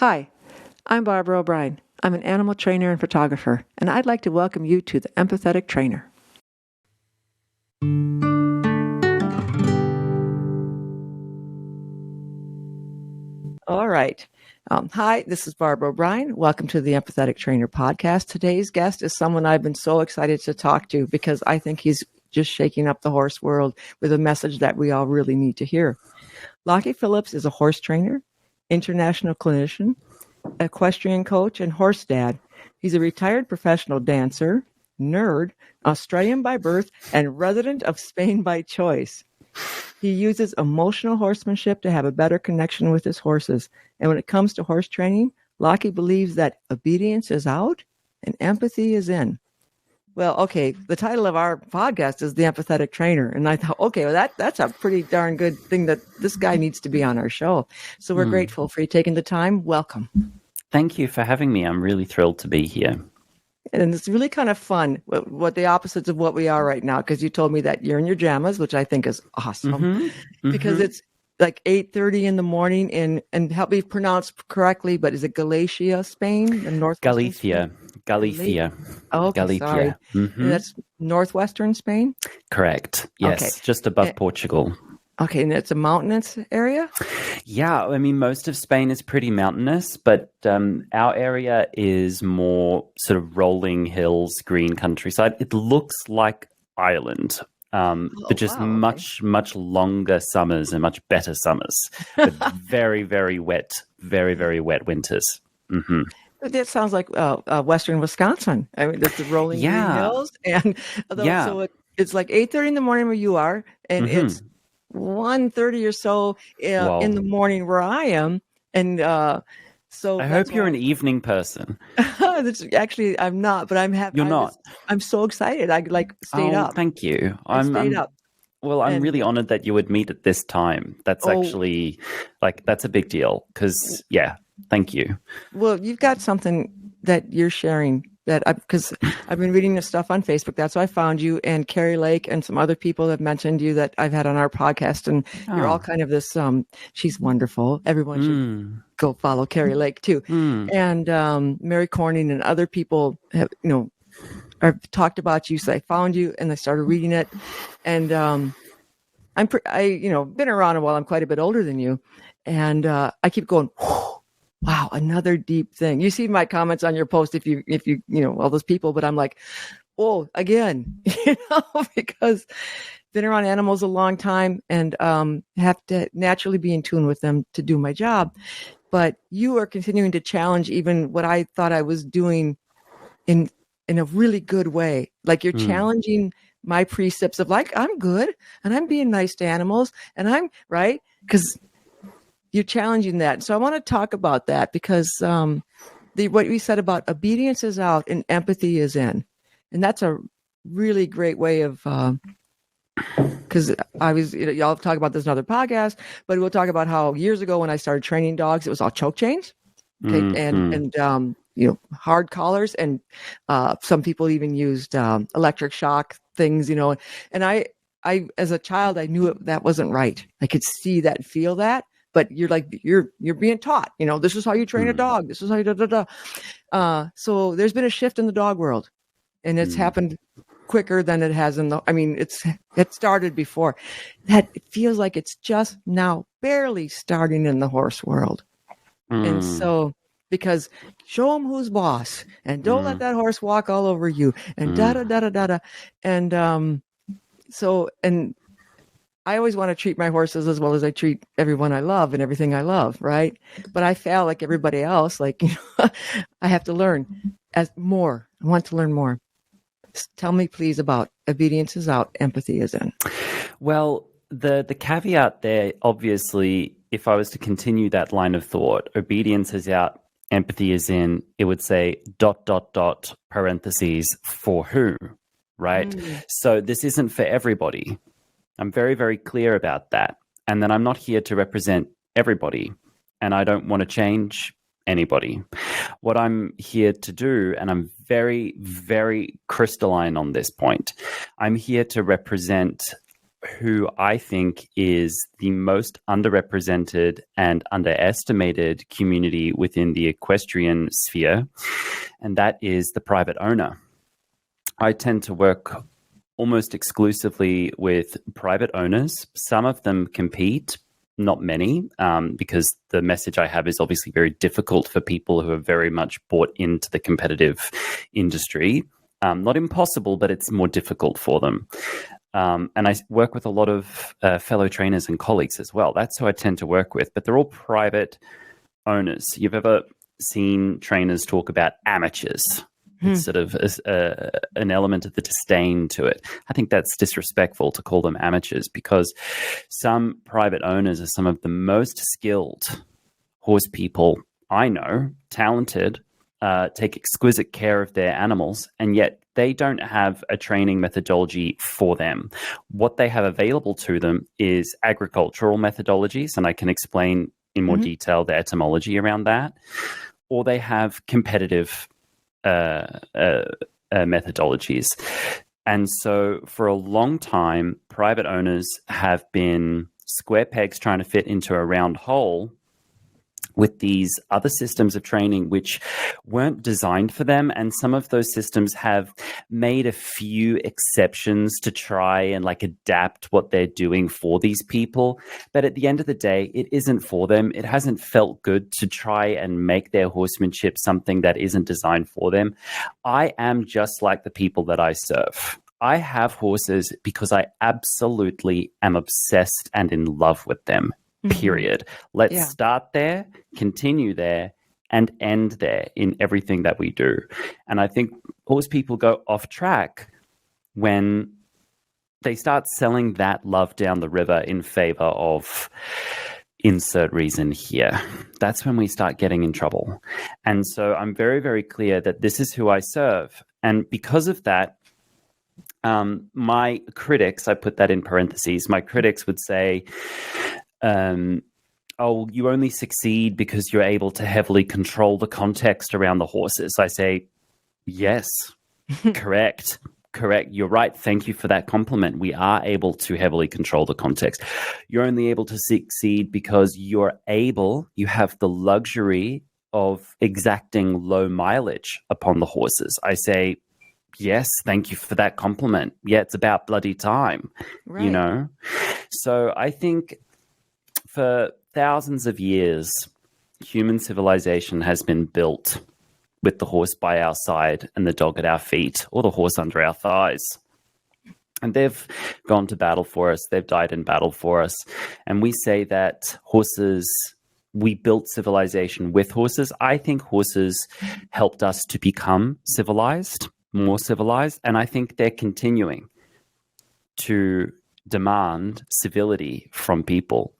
Hi, I'm Barbara O'Brien. I'm an animal trainer and photographer, and I'd like to welcome you to the Empathetic Trainer. All right. Hi, this is Barbara O'Brien. Welcome to the Empathetic Trainer podcast. Today's guest is someone I've been so excited to talk to because I think he's just shaking up the horse world with a message that we all really need to hear. Lockie Phillips is a horse trainer, international clinician, equestrian coach, and horse dad. He's a retired professional dancer, nerd, Australian by birth, and resident of Spain by choice. He uses emotional horsemanship to have a better connection with his horses. And when it comes to horse training, Lockie believes that obedience is out and empathy is in. Well, okay, the title of our podcast is The Empathetic Trainer. And I thought, okay, well, that's a pretty darn good thing that this guy needs to be on our show. So we're grateful for you taking the time. Welcome. Thank you for having me. I'm really thrilled to be here. And it's really kind of fun, what the opposites of what we are right now, because you told me that you're in your jammas, which I think is awesome, because it's like 8:30 in the morning and help me pronounce correctly, but is it Galicia, Spain? The Galicia. Oh, okay, Galicia. sorry. And that's northwestern Spain? Correct. Yes, okay. Just above Portugal. Okay, and it's a mountainous area? Yeah, I mean, most of Spain is pretty mountainous, but our area is more sort of rolling hills, green countryside. It looks like Ireland, but just much longer summers and much better summers, but very, very wet winters. Mm-hmm. That sounds like western Wisconsin. I mean, there's the rolling green hills, and so it's like 8:30 in the morning where you are, and it's 1:30 or so in the morning where I am, and so I hope you're an evening person. Actually, I'm not, but I'm happy. You're not. I'm so excited. I stayed up. Thank you. I stayed up. Well, I'm really honored that you would meet at this time. That's actually that's a big deal because thank you. Well, you've got something that you're sharing because I've been reading this stuff on Facebook. That's why I found you, and Carrie Lake and some other people have mentioned you that I've had on our podcast, and you're all kind of this, she's wonderful. Everyone should go follow Carrie Lake too. And Mary Corning and other people have, I've talked about you. So I found you and I started reading it, and been around a while. I'm quite a bit older than you, and I keep going, wow, another deep thing. You see my comments on your post if you all those people, but I'm like, oh, again, because been around animals a long time and have to naturally be in tune with them to do my job. But you are continuing to challenge even what I thought I was doing in a really good way. Like you're challenging my precepts of like, I'm good and I'm being nice to animals and I'm right. Because you're challenging that. So I want to talk about that because what we said about obedience is out and empathy is in. And that's a really great way of, because I was, y'all talk about this in other podcasts, but we'll talk about how years ago when I started training dogs, it was all choke chains, and hard collars, and some people even used electric shock things, and I as a child, I knew that wasn't right. I could see that and feel that. But you're like, you're being taught, this is how you train a dog. This is how you So there's been a shift in the dog world, and it's happened quicker than it has it started before. That it feels like it's just now barely starting in the horse world. And so, because show them who's boss and don't let that horse walk all over you and da-da-da-da-da-da. And and I always want to treat my horses as well as I treat everyone I love and everything I love, right? But I fail like everybody else. I have to learn more. I want to learn more. Tell me, please, about obedience is out, empathy is in. Well, the caveat there, obviously, if I was to continue that line of thought, obedience is out, empathy is in, it would say ... parentheses for who, right? So this isn't for everybody. I'm very, very clear about that. And then I'm not here to represent everybody, and I don't want to change anybody. What I'm here to do, and I'm very, very crystalline on this point, I'm here to represent who I think is the most underrepresented and underestimated community within the equestrian sphere, and that is the private owner. I tend to work almost exclusively with private owners. Some of them compete, not many, because the message I have is obviously very difficult for people who are very much bought into the competitive industry. Not impossible, but it's more difficult for them. And I work with a lot of fellow trainers and colleagues as well. That's who I tend to work with, but they're all private owners. You've ever seen trainers talk about amateurs? It's sort of an element of the disdain to it. I think that's disrespectful to call them amateurs, because some private owners are some of the most skilled horse people I know, talented, take exquisite care of their animals, and yet they don't have a training methodology for them. What they have available to them is agricultural methodologies, and I can explain in more detail the etymology around that, or they have competitive methodologies. And so for a long time, private owners have been square pegs trying to fit into a round hole with these other systems of training which weren't designed for them. And some of those systems have made a few exceptions to try and adapt what they're doing for these people. But at the end of the day, it isn't for them. It hasn't felt good to try and make their horsemanship something that isn't designed for them. I am just like the people that I serve. I have horses because I absolutely am obsessed and in love with them. Period. Let's start there, continue there, and end there in everything that we do. And I think horse people go off track when they start selling that love down the river in favor of insert reason here. That's when we start getting in trouble. And so I'm very, very clear that this is who I serve. And because of that, my critics, I put that in parentheses, my critics would say, oh, you only succeed because you're able to heavily control the context around the horses. I say, yes, correct. You're right. Thank you for that compliment. We are able to heavily control the context. You're only able to succeed because you have the luxury of exacting low mileage upon the horses. I say, yes, thank you for that compliment. Yeah, it's about bloody time, right. So I think for thousands of years, human civilization has been built with the horse by our side and the dog at our feet, or the horse under our thighs. And they've gone to battle for us. They've died in battle for us. And we say that we built civilization with horses. I think horses helped us to become civilized, more civilized. And I think they're continuing to demand civility from people,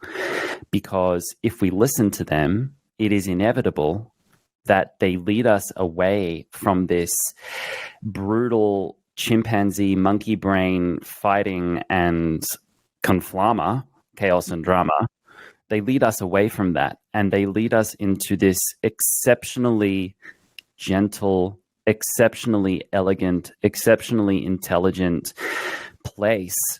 because if we listen to them, it is inevitable that they lead us away from this brutal chimpanzee monkey brain fighting and conflama, chaos and drama. They lead us away from that, and they lead us into this exceptionally gentle, exceptionally elegant, exceptionally intelligent place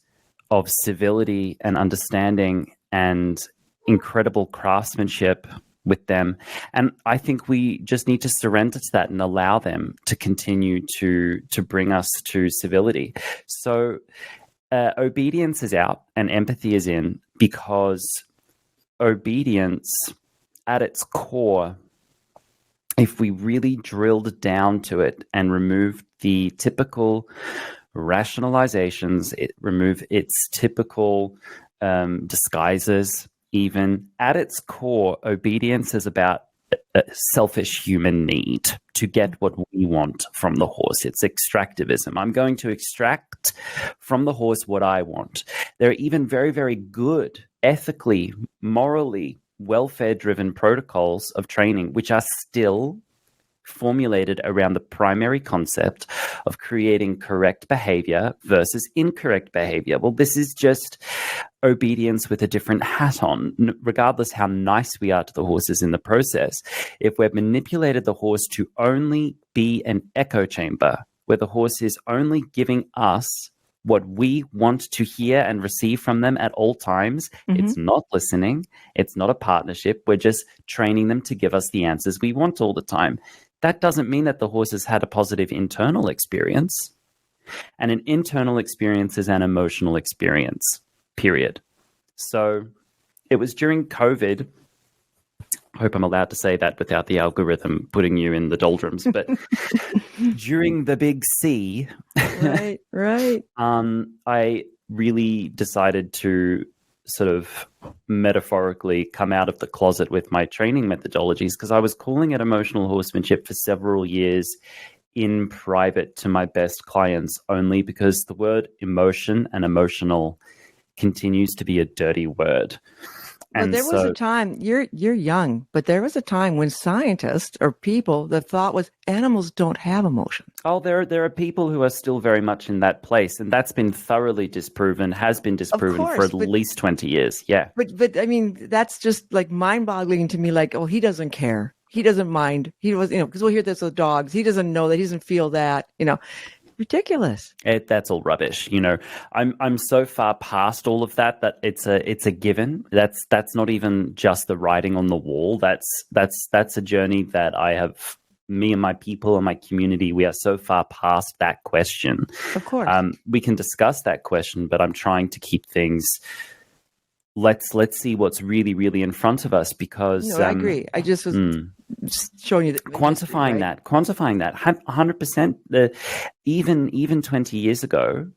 of civility and understanding and incredible craftsmanship with them. And I think we just need to surrender to that and allow them to continue to bring us to civility. So obedience is out and empathy is in, because obedience at its core, if we really drilled down to it and removed the typical rationalizations, remove its typical disguises, even at its core, obedience is about a selfish human need to get what we want from the horse. It's extractivism. I'm going to extract from the horse what I want. There are even very, very good, ethically, morally, welfare-driven protocols of training which are still formulated around the primary concept of creating correct behavior versus incorrect behavior. Well, this is just obedience with a different hat on, regardless how nice we are to the horses in the process. If we've manipulated the horse to only be an echo chamber, where the horse is only giving us what we want to hear and receive from them at all times. It's not listening. It's not a partnership. We're just training them to give us the answers we want all the time. That doesn't mean that the horse has had a positive internal experience. And an internal experience is an emotional experience, period. So it was during COVID. I hope I'm allowed to say that without the algorithm putting you in the doldrums. But during the big C, right. I really decided to sort of metaphorically come out of the closet with my training methodologies, because I was calling it emotional horsemanship for several years in private to my best clients, only because the word emotion and emotional continues to be a dirty word. Well, there was a time, you're young, but there was a time when scientists or people, the thought was animals don't have emotions. Oh, there are people who are still very much in that place, and that's been thoroughly disproven, has been disproven for at least 20 years. Yeah. But I mean, that's just like mind-boggling to me. Like, oh, he doesn't care. He doesn't mind. He was, because we'll hear this with dogs. He doesn't know that. He doesn't feel that, ridiculous. That's all rubbish. I'm so far past all of that it's a given. That's not even just the writing on the wall. That's a journey that I have. Me and my people and my community, we are so far past that question. Of course, we can discuss that question, but I'm trying to keep things. Let's see what's really, really in front of us, because I agree. I just was showing you that, quantifying that 100%. Even 20 years ago,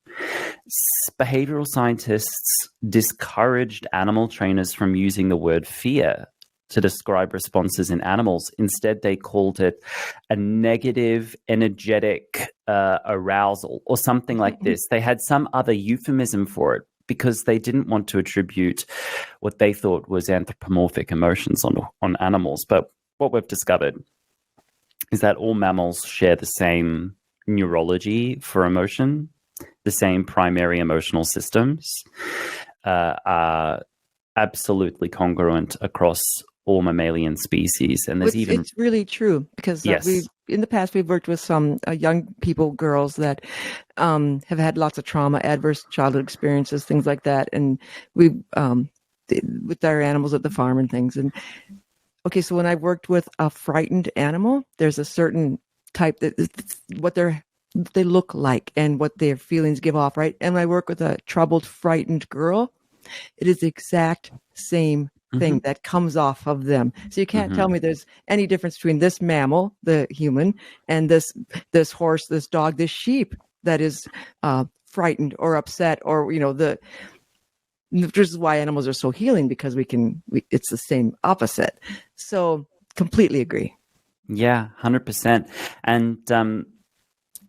behavioral scientists discouraged animal trainers from using the word fear to describe responses in animals. Instead, they called it a negative, energetic arousal or something like this. They had some other euphemism for it, because they didn't want to attribute what they thought was anthropomorphic emotions on animals. But what we've discovered is that all mammals share the same neurology for emotion, the same primary emotional systems, are absolutely congruent across all mammalian species. And it's really true, because yes. In the past, we've worked with some young people, girls that have had lots of trauma, adverse childhood experiences, things like that. And we, with our animals at the farm and things. And okay, so when I worked with a frightened animal, there's a certain type what they look like and what their feelings give off, right? And when I work with a troubled, frightened girl, it is the exact same thing that comes off of them. So you can't tell me there's any difference between this mammal, the human, and this horse, this dog, this sheep that is frightened or upset, or this is why animals are so healing, because it's the same opposite. So completely agree. Yeah, 100%. And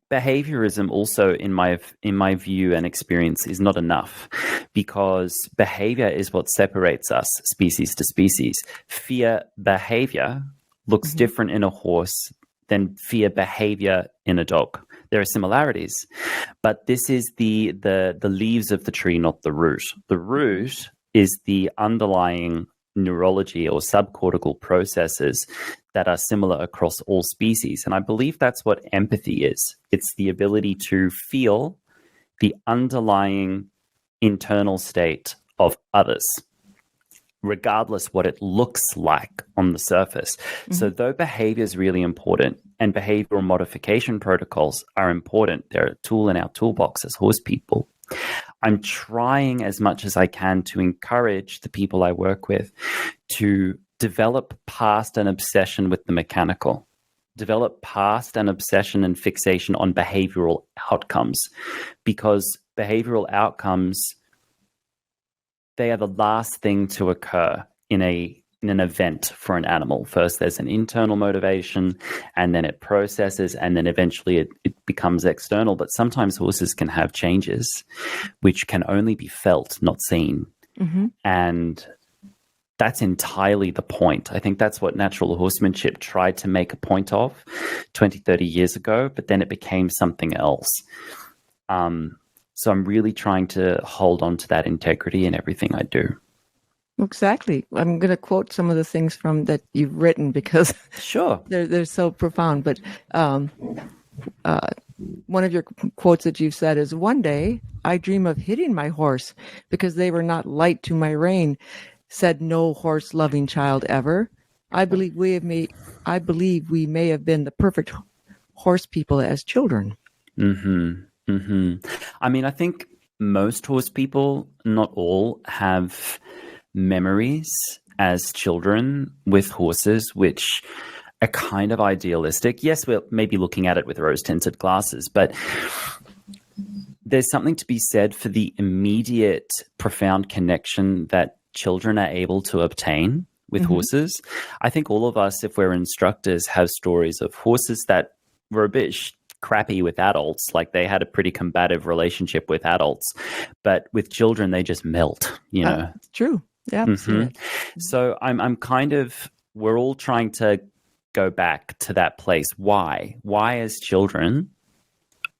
behaviorism also, in my view and experience, is not enough, because behavior is what separates us species to species. Fear behavior looks different in a horse than fear behavior in a dog. There are similarities, but this is the leaves of the tree, not the root. The root is the underlying neurology or subcortical processes that are similar across all species. And I believe that's what empathy is. It's the ability to feel the underlying internal state of others, regardless what it looks like on the surface. So though behavior is really important, and behavioral modification protocols are important, they're a tool in our toolbox as horse people, I'm trying as much as I can to encourage the people I work with to develop past an obsession with the mechanical, develop past an obsession and fixation on behavioral outcomes, because behavioral outcomes, they are the last thing to occur in an event for an animal. First, there's an internal motivation, and then it processes, and then eventually it becomes external. But sometimes horses can have changes which can only be felt, not seen. And that's entirely the point. I think that's what natural horsemanship tried to make a point of 20, 30 years ago, but then it became something else. So I'm really trying to hold on to that integrity in everything I do. Exactly. I'm going to quote some of the things from that you've written, because sure, they're so profound. But one of your quotes that you've said is, one day I dream of hitting my horse because they were not light to my rein, said no horse loving child ever. I believe we may have been the perfect horse people as children. I mean, I think most horse people, not all, have memories as children with horses, which are kind of idealistic. Yes, we're maybe looking at it with rose-tinted glasses, but there's something to be said for the immediate, profound connection that children are able to obtain with horses. I think all of us, if we're instructors, have stories of horses that were a bit crappy with adults, like they had a pretty combative relationship with adults, but with children they just melt, you know. It's true. Yeah, I've seen it. So I'm kind of, we're all trying to go back to that place. Why as children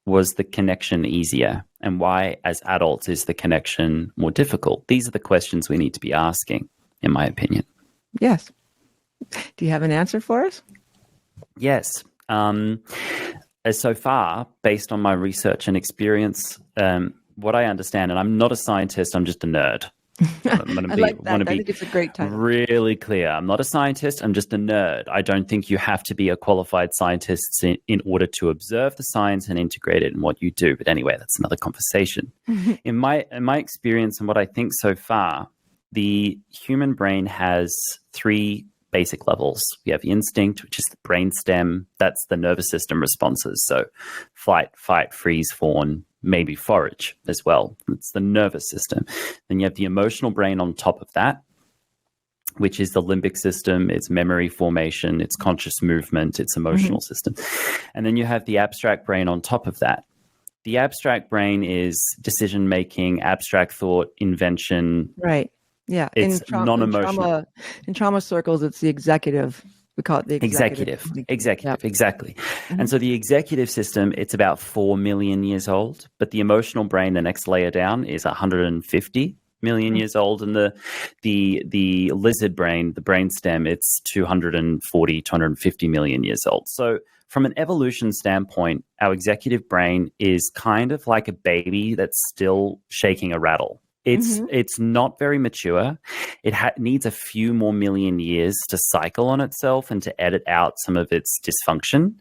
was the connection easier, and why as adults is the connection more difficult? These are the questions we need to be asking, in my opinion. Yes. Do you have an answer for us? Yes. As so far, based on my research and experience, what I understand, and I'm not a scientist, I'm just a nerd. I'm I like that. I think it's a great title. Really clear. I'm not a scientist, I'm just a nerd. I don't think you have to be a qualified scientist in order to observe the science and integrate it in what you do. But anyway, that's another conversation. In my experience and what I think so far, the human brain has three basic levels. We have the instinct, which is the brainstem. That's the nervous system responses. So flight, fight, freeze, fawn, maybe forage as well. It's the nervous system. Then you have the emotional brain on top of that, which is the limbic system. It's memory formation, it's conscious movement, it's emotional system. And then you have the abstract brain on top of that. The abstract brain is decision-making, abstract thought, invention. Right. Yeah. It's non-emotional. In trauma circles, it's the executive. We call it the executive. Executive, exactly. And so the executive system, it's about 4 million years old, but the emotional brain, the next layer down, is 150 million years old. And the lizard brain, the brainstem, it's 250 million years old. So from an evolution standpoint, our executive brain is kind of like a baby that's still shaking a rattle. It's not very mature. It needs a few more million years to cycle on itself and to edit out some of its dysfunction.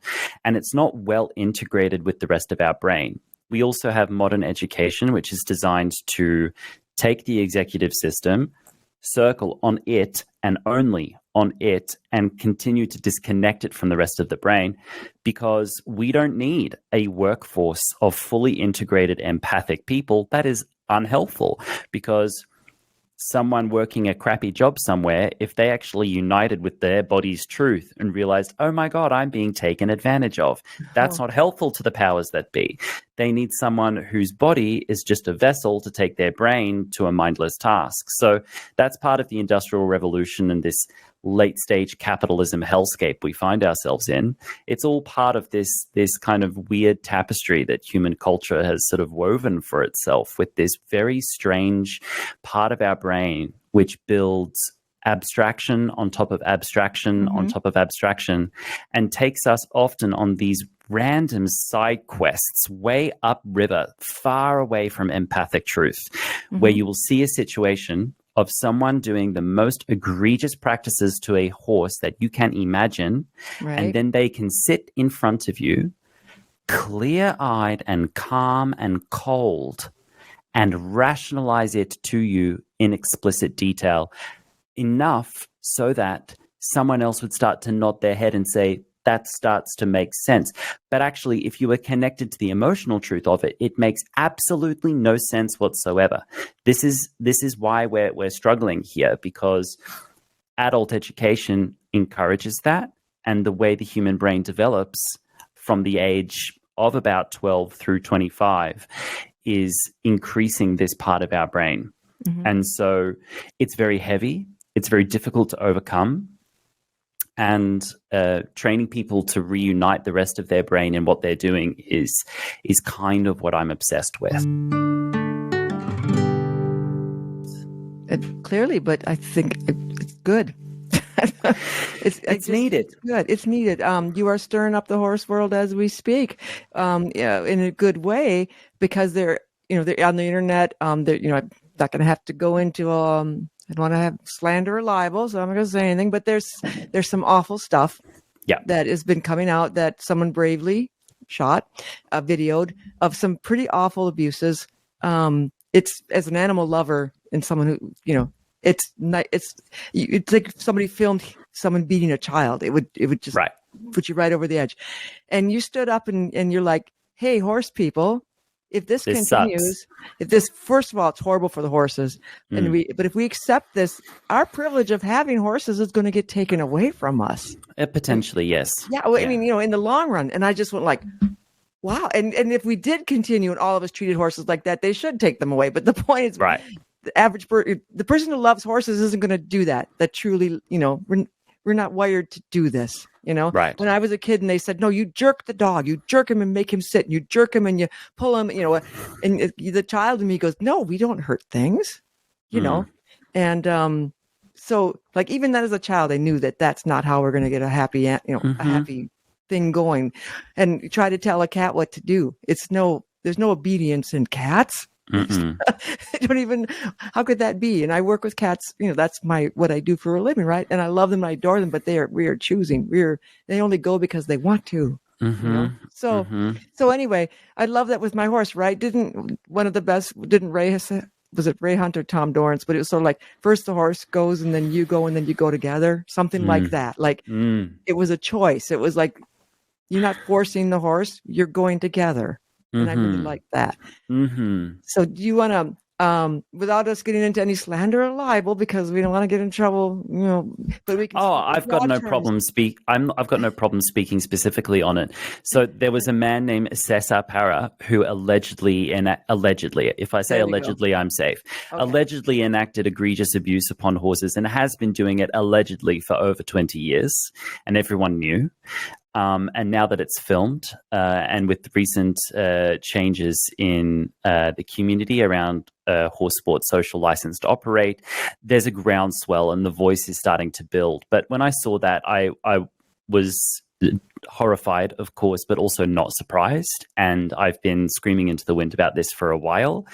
And it's not well integrated with the rest of our brain. We also have modern education, which is designed to take the executive system, circle on it and only on it, and continue to disconnect it from the rest of the brain, because we don't need a workforce of fully integrated empathic people. That is unhelpful, because someone working a crappy job somewhere, if they actually united with their body's truth and realized, oh my God, I'm being taken advantage of, that's not helpful to the powers that be. They need someone whose body is just a vessel to take their brain to a mindless task. So that's part of the Industrial Revolution and this late stage capitalism hellscape we find ourselves in. It's all part of this kind of weird tapestry that human culture has sort of woven for itself, with this very strange part of our brain which builds abstraction on top of abstraction on top of abstraction, and takes us often on these random side quests way upriver, far away from empathic truth, where you will see a situation of someone doing the most egregious practices to a horse that you can imagine, and then they can sit in front of you, clear-eyed and calm and cold, and rationalize it to you in explicit detail, enough so that someone else would start to nod their head and say, that starts to make sense. But actually, if you are connected to the emotional truth of it, it makes absolutely no sense whatsoever. This is why we're struggling here, because adult education encourages that, and the way the human brain develops from the age of about 12 through 25 is increasing this part of our brain. And so it's very heavy, it's very difficult to overcome. And training people to reunite the rest of their brain in what they're doing is kind of what I'm obsessed with. Clearly, but I think it's good. It's needed. It's good. It's needed. You are stirring up the horse world as we speak, yeah, in a good way, because they're on the internet. I'm not going to have to go into I don't want to have slander or libel, so I'm not going to say anything. But there's some awful stuff, Yeah, that has been coming out that someone bravely shot, videoed, of some pretty awful abuses. It's, as an animal lover and someone who, it's not, it's like if somebody filmed someone beating a child. It would just put you right over the edge. And you stood up and you're like, hey, horse people, if this continues, first of all, it's horrible for the horses. But if we accept this, our privilege of having horses is going to get taken away from us. Potentially, yes. Yeah. Well, I mean, in the long run. And I just went like, wow. And if we did continue and all of us treated horses like that, they should take them away. But the point is, the average the person who loves horses isn't going to do that. That truly, we're not wired to do this. Right. When I was a kid and they said, no, you jerk the dog, you jerk him and make him sit, and you jerk him and you pull him, and the child in me goes, no, we don't hurt things, And so, like, even that as a child, I knew that that's not how we're going to get a happy, a happy thing going. And try to tell a cat what to do. There's no obedience in cats. I don't even, how could that be? And I work with cats, that's what I do for a living, right? And I love them, I adore them, but we are choosing. They only go because they want to. So anyway, I love that with my horse, right? Didn't was it Ray Hunt or Tom Dorrance? But it was sort of like, first the horse goes and then you go and then you go together, something like that. Like it was a choice. It was like, you're not forcing the horse, you're going together. And I really like that. So do you want to, without us getting into any slander or libel, because we don't want to get in trouble, but we can. I've got no problem I've got no problem speaking specifically on it. So there was a man named Cesar Parra who allegedly, if I say allegedly, I'm safe, allegedly enacted egregious abuse upon horses and has been doing it allegedly for over 20 years. And everyone knew. And now that it's filmed, and with the recent changes in the community around horse sport social license to operate, there's a groundswell and the voice is starting to build. But when I saw that, I was horrified, of course, but also not surprised. And I've been screaming into the wind about this for a while.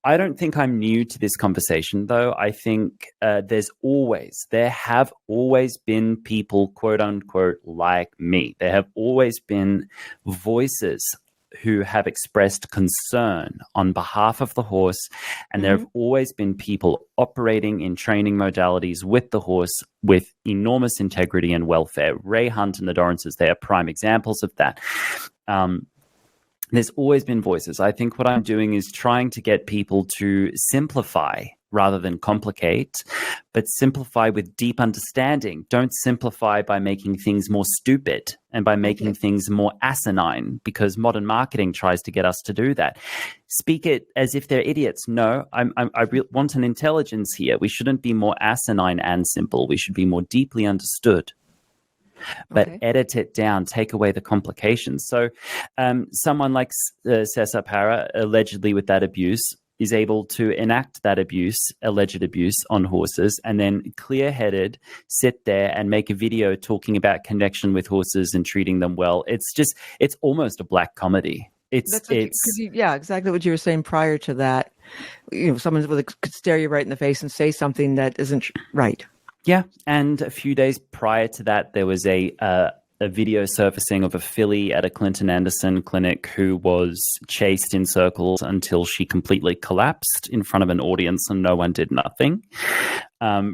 I don't think I'm new to this conversation, though. I think there have always been people, quote unquote, like me. There have always been voices who have expressed concern on behalf of the horse. And there have always been people operating in training modalities with the horse with enormous integrity and welfare. Ray Hunt and the Dorrances, they are prime examples of that. There's always been voices. I think what I'm doing is trying to get people to simplify rather than complicate, but simplify with deep understanding. Don't simplify by making things more stupid and by making things more asinine, because modern marketing tries to get us to do that. Speak it as if they're idiots. No, I want an intelligence here. We shouldn't be more asinine and simple. We should be more deeply understood. But edit it down, take away the complications. So someone like Cesar Parra, allegedly with that abuse, is able to enact that alleged abuse on horses, and then clear-headed sit there and make a video talking about connection with horses and treating them well. It's almost a black comedy. Yeah, exactly what you were saying prior to that. Someone could stare you right in the face and say something that isn't right. Yeah, and a few days prior to that, there was a video surfacing of a filly at a Clinton Anderson clinic who was chased in circles until she completely collapsed in front of an audience and no one did nothing.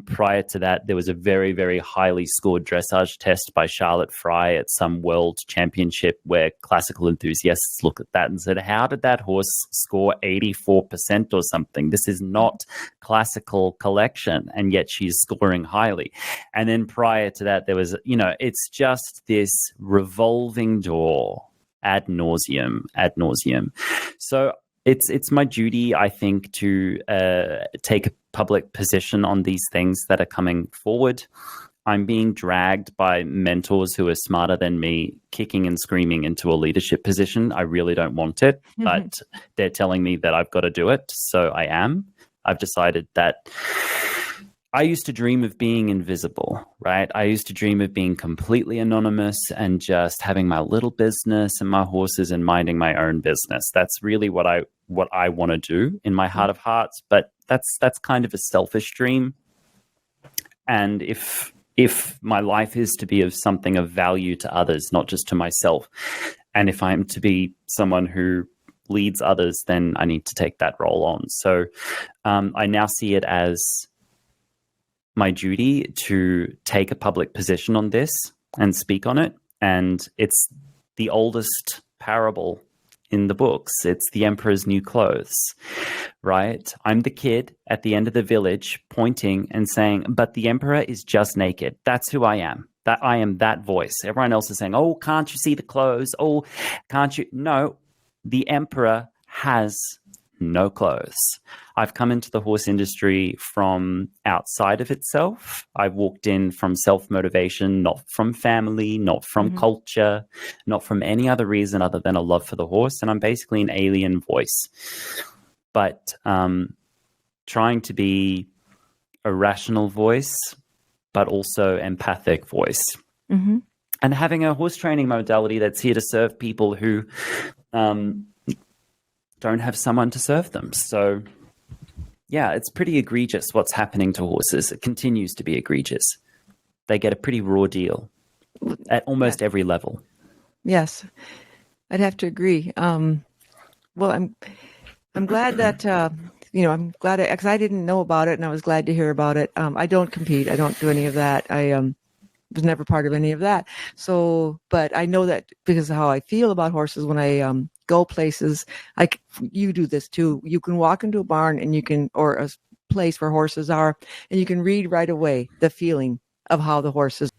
Prior to that, there was a very, very highly scored dressage test by Charlotte Fry at some world championship where classical enthusiasts looked at that and said, how did that horse score 84% or something? This is not classical collection, and yet she's scoring highly. And then prior to that, there was, it's just this revolving door ad nauseum. So it's my duty, I think, to take a public position on these things that are coming forward. I'm being dragged by mentors who are smarter than me, kicking and screaming into a leadership position. I really don't want it, but they're telling me that I've got to do it, so I am. I've decided that I used to dream of being invisible, right? I used to dream of being completely anonymous and just having my little business and my horses and minding my own business. That's really what I want to do in my heart of hearts. But that's kind of a selfish dream. And if my life is to be of something of value to others, not just to myself, and if I'm to be someone who leads others, then I need to take that role on. So I now see it as my duty to take a public position on this and speak on it. And it's the oldest parable in the books. It's the emperor's new clothes, right? I'm the kid at the end of the village pointing and saying, but the emperor is just naked. That's who I am. That I am that voice. Everyone else is saying, oh, can't you see the clothes? Oh, can't you? No, the emperor has no clothes. I've come into the horse industry from outside of itself. I've walked in from self-motivation, not from family, not from culture, not from any other reason other than a love for the horse. And I'm basically an alien voice. But trying to be a rational voice, but also empathic voice. And having a horse training modality that's here to serve people who don't have someone to serve them. So, yeah, it's pretty egregious what's happening to horses. It continues to be egregious. They get a pretty raw deal at almost every level. Yes, I'd have to agree. Well, I'm glad that I'm glad because I didn't know about it, and I was glad to hear about it. I don't compete. I don't do any of that. I was never part of any of that. So, but I know that because of how I feel about horses when I go places. Like you do this too. You can walk into a barn and or a place where horses are, and you can read right away the feeling of how the horses.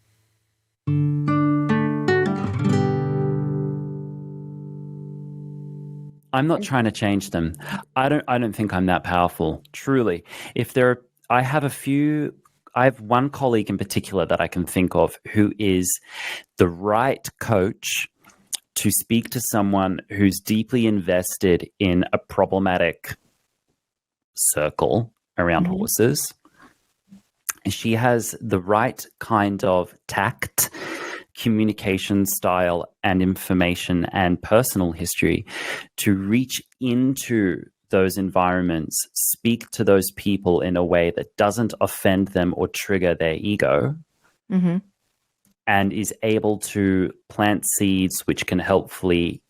I'm not trying to change them. I don't think I'm that powerful. Truly. I have one colleague in particular that I can think of who is the right coach to speak to someone who's deeply invested in a problematic circle around horses. She has the right kind of tact, communication style, and information and personal history to reach into those environments, speak to those people in a way that doesn't offend them or trigger their ego, and is able to plant seeds which can helpfully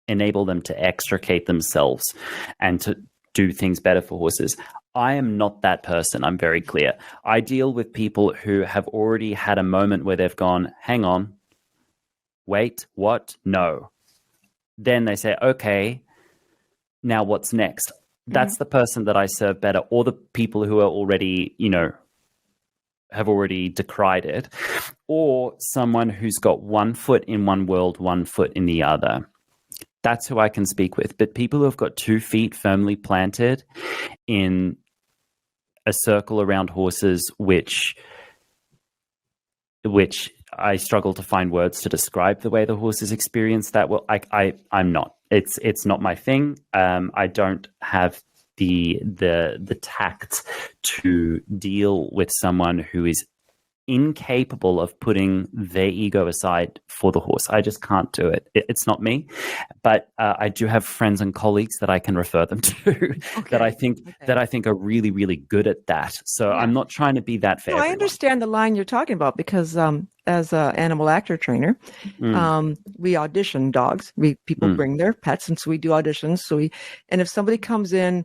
enable them to extricate themselves and to do things better for horses. I am not that person. I'm very clear. I deal with people who have already had a moment where they've gone, hang on, wait, what? No. Then they say, okay, now what's next? That's the person that I serve better, or the people who are already, have already decried it, or someone who's got 1 foot in one world, 1 foot in the other. That's who I can speak with. But people who have got 2 feet firmly planted in a circle around horses, which I struggle to find words to describe the way the horses experience that. Well, I'm not. It's not my thing. I don't have the tact to deal with someone who is incapable of putting their ego aside for the horse. I just can't do it. It's not me. But I do have friends and colleagues that I can refer them to that I think are really, really good at that. So I'm not trying to be that for everyone. I understand the line you're talking about because as an animal actor trainer, we audition dogs. People bring their pets, and so we do auditions. And if somebody comes in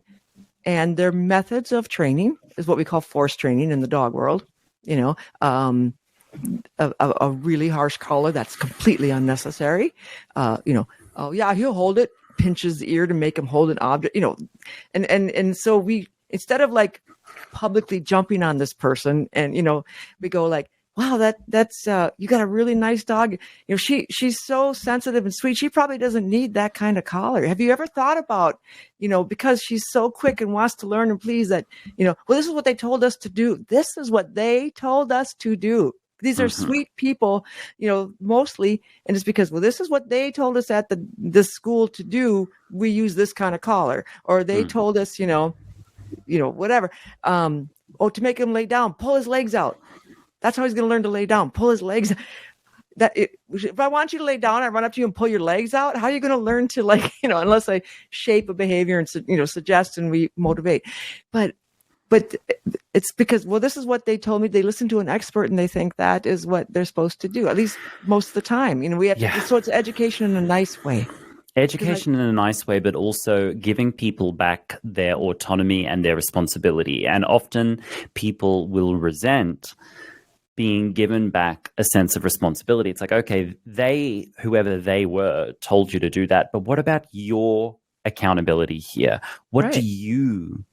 and their methods of training is what we call force training in the dog world, a really harsh collar that's completely unnecessary. Oh yeah, he'll hold it, pinches the ear to make him hold an object, and so we, instead of like publicly jumping on this person, and we go like, wow, that's you got a really nice dog. She's so sensitive and sweet. She probably doesn't need that kind of collar. Have you ever thought about, because she's so quick and wants to learn and please, that, well, this is what they told us to do. This is what they told us to do. These are sweet people, mostly. And it's because, well, this is what they told us at this school to do. We use this kind of collar, or they told us, whatever. to make him lay down, pull his legs out. That's how he's going to learn to lay down. Pull his legs. If I want you to lay down, I run up to you and pull your legs out. How are you going to learn to, like, unless I shape a behavior and, suggest and we motivate. But it's because, this is what they told me. They listen to an expert and they think that is what they're supposed to do, at least most of the time. We have to, so it's education in a nice way. Education in a nice way, but also giving people back their autonomy and their responsibility. And often people will resent being given back a sense of responsibility. It's like, okay, whoever they were, told you to do that, but what about your accountability here? What do you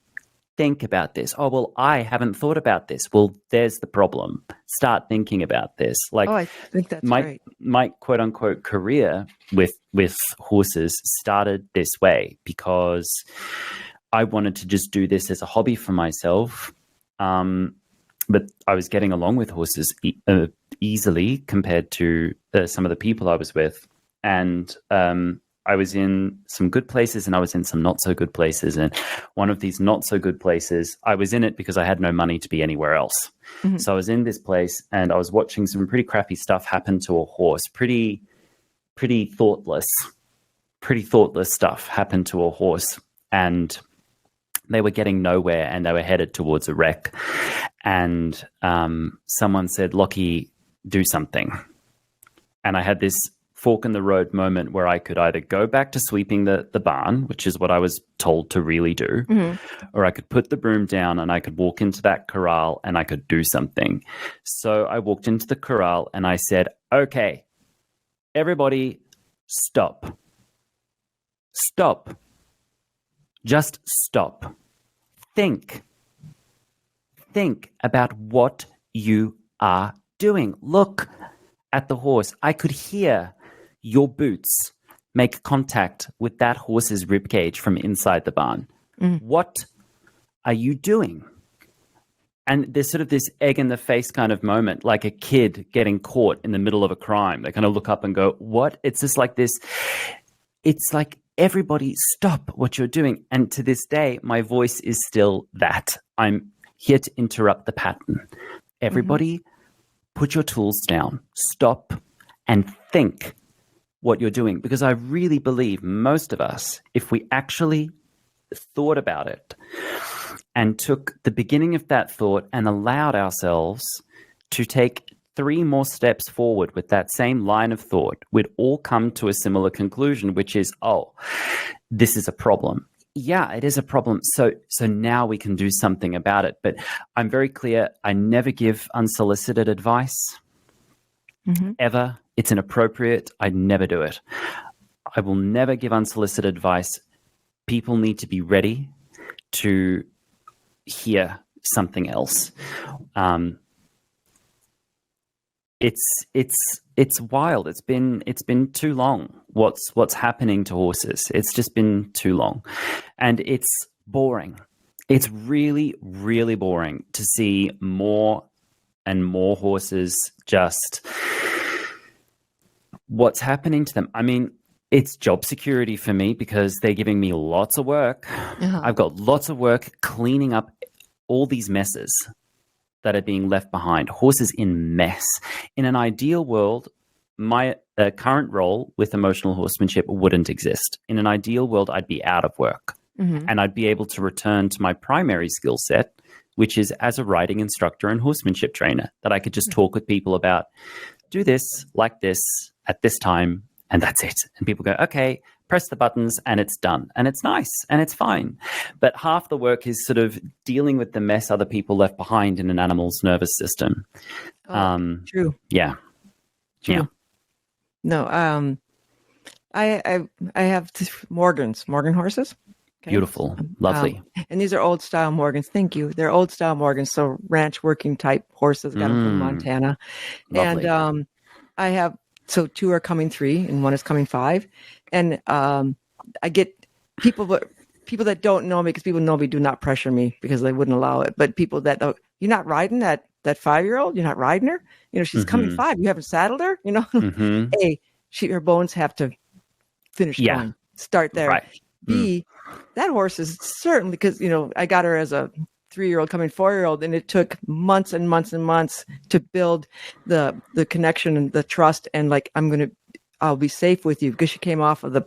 think about this? Oh, well, I haven't thought about this. Well, there's the problem. Start thinking about this. Like, I think that's my quote unquote career with horses started this way because I wanted to just do this as a hobby for myself. But I was getting along with horses easily compared to some of the people I was with. And I was in some good places and I was in some not so good places. And one of these not so good places, I was in it because I had no money to be anywhere else. Mm-hmm. So I was in this place and I was watching some pretty crappy stuff happen to a horse, pretty thoughtless stuff happen to a horse. And they were getting nowhere and they were headed towards a wreck. And someone said, Lockie, do something. And I had this fork in the road moment where I could either go back to sweeping the barn, which is what I was told to really do, or I could put the broom down and I could walk into that corral and I could do something. So I walked into the corral and I said, okay, everybody stop. Stop. Just stop. Think about what you are doing. Look at the horse. I could hear your boots make contact with that horse's ribcage from inside the barn. What are you doing? And there's sort of this egg in the face kind of moment, like a kid getting caught in the middle of a crime. They kind of look up and go, what? It's just like this. It's like, everybody stop what you're doing. And to this day, my voice is still that. I'm here to interrupt the pattern. Everybody put your tools down, stop and think what you're doing. Because I really believe most of us, if we actually thought about it and took the beginning of that thought and allowed ourselves to take 3 more steps forward with that same line of thought, we'd all come to a similar conclusion, which is, oh, this is a problem. Yeah, it is a problem. So now we can do something about it. But I'm very clear, I never give unsolicited advice, ever. It's inappropriate. I never do it. I will never give unsolicited advice. People need to be ready to hear something else. It's wild. It's been too long. What's happening to horses? It's just been too long, and it's boring. It's really, really boring to see more and more horses just what's happening to them. I mean, it's job security for me because they're giving me lots of work. I've got lots of work cleaning up all these messes that are being left behind. Horses in mess. In an ideal world, my current role with emotional horsemanship wouldn't exist. In an ideal world, I'd be out of work and I'd be able to return to my primary skill set, which is as a riding instructor and horsemanship trainer, that I could just talk with people about, do this, like this, at this time, and that's it. And people go, okay, press the buttons and it's done. And it's nice and it's fine. But half the work is sort of dealing with the mess other people left behind in an animal's nervous system. True. Yeah. True. Yeah. No, I have Morgan horses. Okay. Beautiful. Lovely. And these are old style Morgans. Thank you. They're old style Morgans. So ranch working type horses, got them from Montana. Lovely. And I have, so 2 are coming 3 and 1 is coming 5. And I get people that don't know me, because people know me do not pressure me because they wouldn't allow it. But people that, you're not riding that 5-year-old, you're not riding her. She's coming 5. You haven't saddled her. A, her bones have to finish going. Start there. Right. B, that horse is certainly, because I got her as a 3-year-old coming 4-year-old, and it took months and months and months to build the connection and the trust, and like, I'll be safe with you, because she came off of the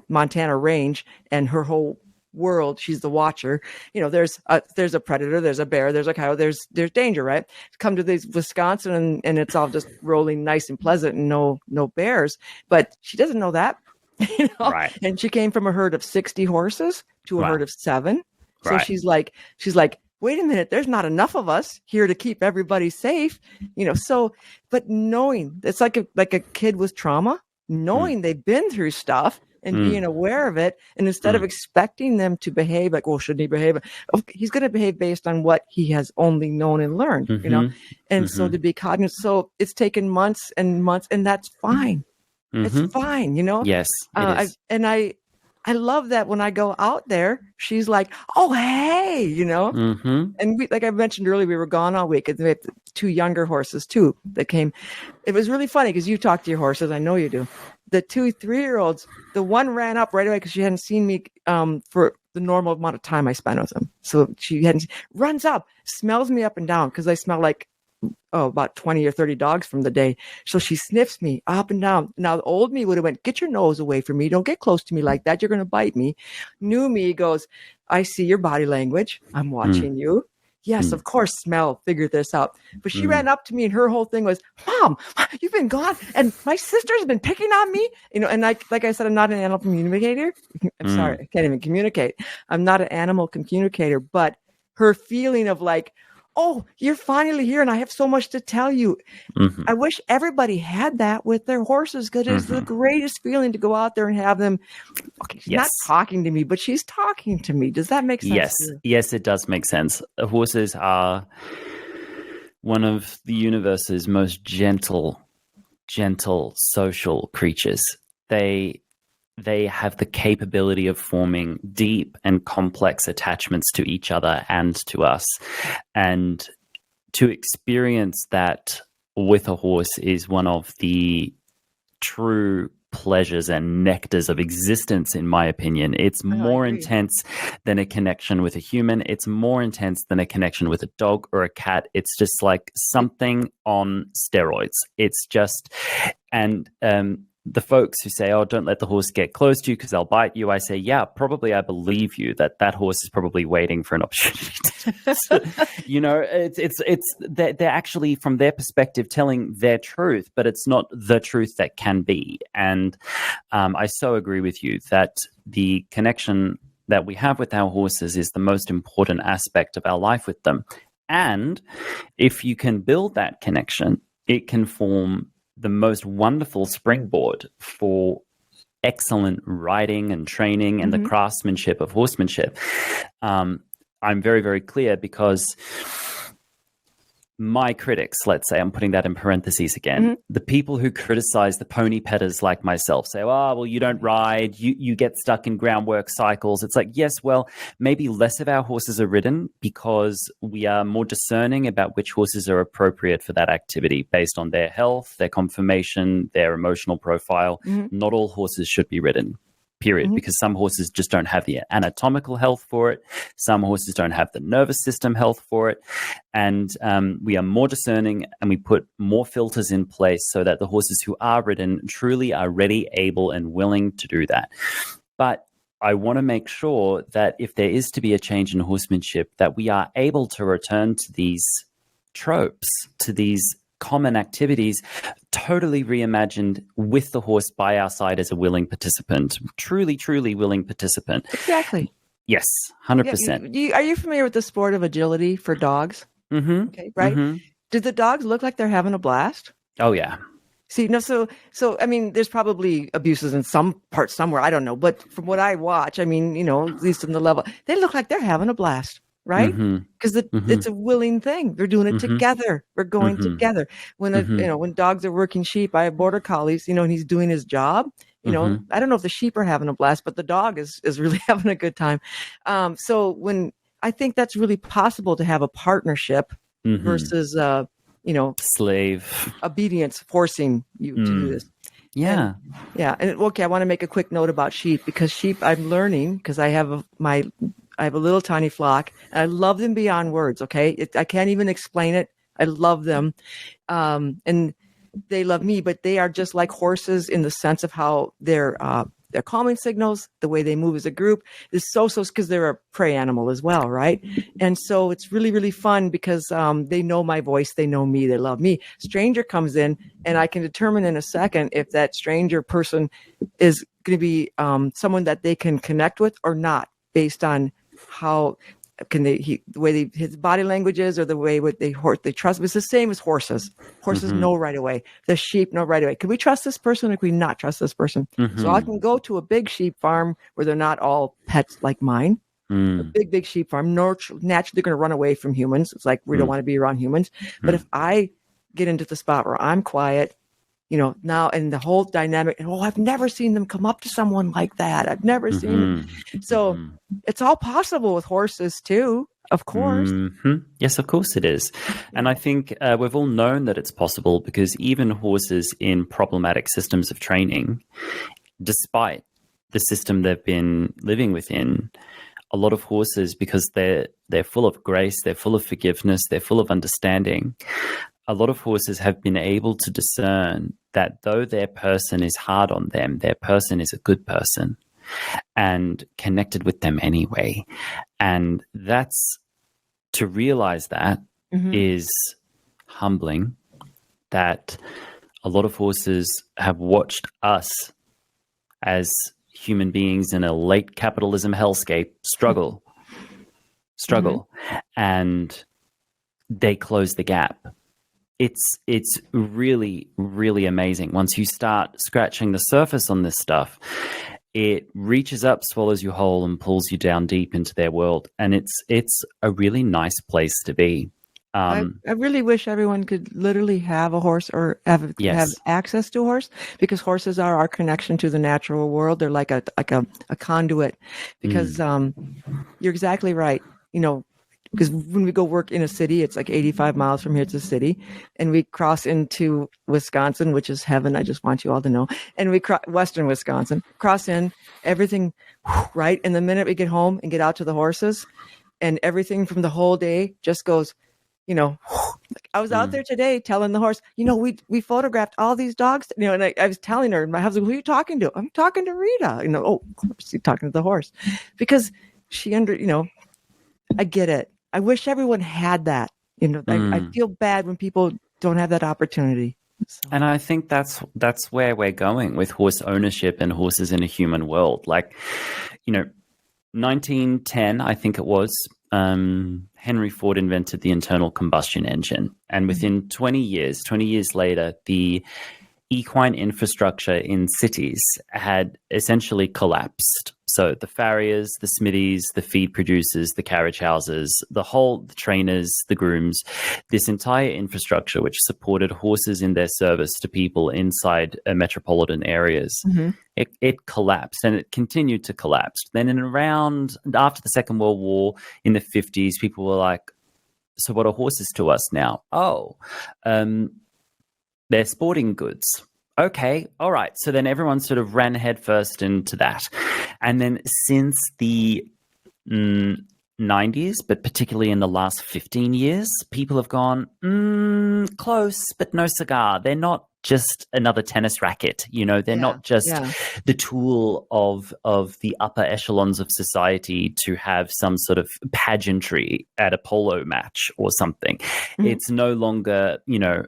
Montana range, and her whole world, she's the watcher. There's a predator, there's a bear, there's a coyote, there's danger, right? Come to this Wisconsin, and it's all just rolling nice and pleasant, and no bears. But she doesn't know that, Right. And she came from a herd of 60 horses to a Wow. herd of 7. So Right. she's like, wait a minute, there's not enough of us here to keep everybody safe, So, but knowing it's like a kid with trauma, knowing they've been through stuff and being aware of it, and instead of expecting them to behave like, well, shouldn't he behave? He's going to behave based on what he has only known and learned, And so to be cognizant, so it's taken months and months, and that's fine. It's fine, Yes, it is. I love that when I go out there, she's like, oh, hey, And we, like I mentioned earlier, we were gone all week, and we have 2 younger horses too that came. It was really funny because you talk to your horses. I know you do. The 2 3-year-olds, the one ran up right away because she hadn't seen me for the normal amount of time I spent with them. So she runs up, smells me up and down because I smell like, about 20 or 30 dogs from the day. So she sniffs me up and down. Now, the old me would have went, get your nose away from me. Don't get close to me like that. You're going to bite me. New me goes, I see your body language. I'm watching you. Yes, of course, smell, figure this out. But she ran up to me, and her whole thing was, Mom, you've been gone, and my sister's been picking on me. And like I said, I'm not an animal communicator. I'm sorry, I can't even communicate. I'm not an animal communicator, but her feeling of like, oh, you're finally here, and I have so much to tell you. I wish everybody had that with their horses, because it's the greatest feeling to go out there and have them. Okay, she's not talking to me, but she's talking to me. Does that make sense? Yes, it does make sense. Horses are one of the universe's most gentle social creatures. They have the capability of forming deep and complex attachments to each other and to us. And to experience that with a horse is one of the true pleasures and nectars of existence, in my opinion. It's more intense than a connection with a human. It's more intense than a connection with a dog or a cat. It's just like something on steroids. It's just, and the folks who say, oh, don't let the horse get close to you because they'll bite you. I say, yeah, probably I believe you that horse is probably waiting for an opportunity. They're actually, from their perspective, telling their truth, but it's not the truth that can be. And I so agree with you that the connection that we have with our horses is the most important aspect of our life with them. And if you can build that connection, it can form the most wonderful springboard for excellent riding and training and the craftsmanship of horsemanship. I'm very, very clear because my critics, let's say, I'm putting that in parentheses again, the people who criticize the pony petters like myself say, oh, well, you don't ride, you get stuck in groundwork cycles. It's like, yes, well, maybe less of our horses are ridden because we are more discerning about which horses are appropriate for that activity based on their health, their conformation, their emotional profile. Not all horses should be ridden. Period, because some horses just don't have the anatomical health for it. Some horses don't have the nervous system health for it. And we are more discerning, and we put more filters in place so that the horses who are ridden truly are ready, able, and willing to do that. But I want to make sure that if there is to be a change in horsemanship, that we are able to return to these tropes, to these common activities, totally reimagined with the horse by our side as a willing participant, truly willing participant. Exactly. Yes, 100%. Are you familiar with the sport of agility for dogs? Okay, right? Do the dogs look like they're having a blast? Oh, yeah. See, no, so I mean, there's probably abuses in some parts somewhere, I don't know, but from what I watch, I mean, at least in the level, they look like they're having a blast. Right? Because it's a willing thing. They're doing it together. We're going together. When when dogs are working sheep, I have border collies, and he's doing his job. I don't know if the sheep are having a blast, but the dog is really having a good time. So when I think that's really possible to have a partnership versus slave obedience forcing you to do this. Yeah. And okay, I want to make a quick note about sheep, because sheep, I'm learning, because I have my I have a little tiny flock. And I love them beyond words. Okay. I can't even explain it. I love them. And they love me, but they are just like horses in the sense of how their calming signals, the way they move as a group is so because they're a prey animal as well, right? And so it's really, really fun because they know my voice, they know me, they love me. Stranger comes in, and I can determine in a second if that stranger person is going to be someone that they can connect with or not, based on how the way his body language is, or the way they trust. It's the same as horses. Horses know right away. The sheep know right away. Can we trust this person, or can we not trust this person? So I can go to a big sheep farm where they're not all pets like mine. A big sheep farm. Naturally, they're going to run away from humans. It's like we don't want to be around humans. But if I get into the spot where I'm quiet, now, and the whole dynamic, I've never seen them come up to someone like that. I've never seen it. So it's all possible with horses too, of course. Yes, of course it is. And I think we've all known that it's possible, because even horses in problematic systems of training, despite the system they've been living within, a lot of horses, because they're full of grace, they're full of forgiveness, they're full of understanding, a lot of horses have been able to discern that though their person is hard on them, their person is a good person, and connected with them anyway. And that's, to realize that is humbling, that a lot of horses have watched us as human beings in a late capitalism hellscape struggle, and they close the gap. It's really, really amazing. Once you start scratching the surface on this stuff, it reaches up, swallows you whole, and pulls you down deep into their world. And it's a really nice place to be. I really wish everyone could literally have a horse, or have access to a horse, because horses are our connection to the natural world. They're like a conduit, because you're exactly right. Because when we go work in a city, it's like 85 miles from here to the city, and we cross into Wisconsin, which is heaven. I just want you all to know. And we Western Wisconsin, cross in, everything, right? And the minute we get home and get out to the horses, and everything from the whole day just goes, like I was out there today telling the horse, we photographed all these dogs, and I was telling her, my husband, who are you talking to? I'm talking to Rita. Oh, of course you're talking to the horse, because she I get it. I wish everyone had that. I feel bad when people don't have that opportunity. So. And I think that's where we're going with horse ownership and horses in a human world. Like, 1910, I think it was, Henry Ford invented the internal combustion engine. And within 20 years later, the equine infrastructure in cities had essentially collapsed. So the farriers, the smithies, the feed producers, the carriage houses, the trainers, the grooms, this entire infrastructure which supported horses in their service to people inside metropolitan areas, it collapsed, and it continued to collapse. Then after the Second World War in the 50s, people were like, so what are horses to us now? They're sporting goods. Okay, all right. So then everyone sort of ran headfirst into that. And then since the 90s, but particularly in the last 15 years, people have gone, close, but no cigar. They're not just another tennis racket. They're not just the tool of the upper echelons of society to have some sort of pageantry at a polo match or something. It's no longer,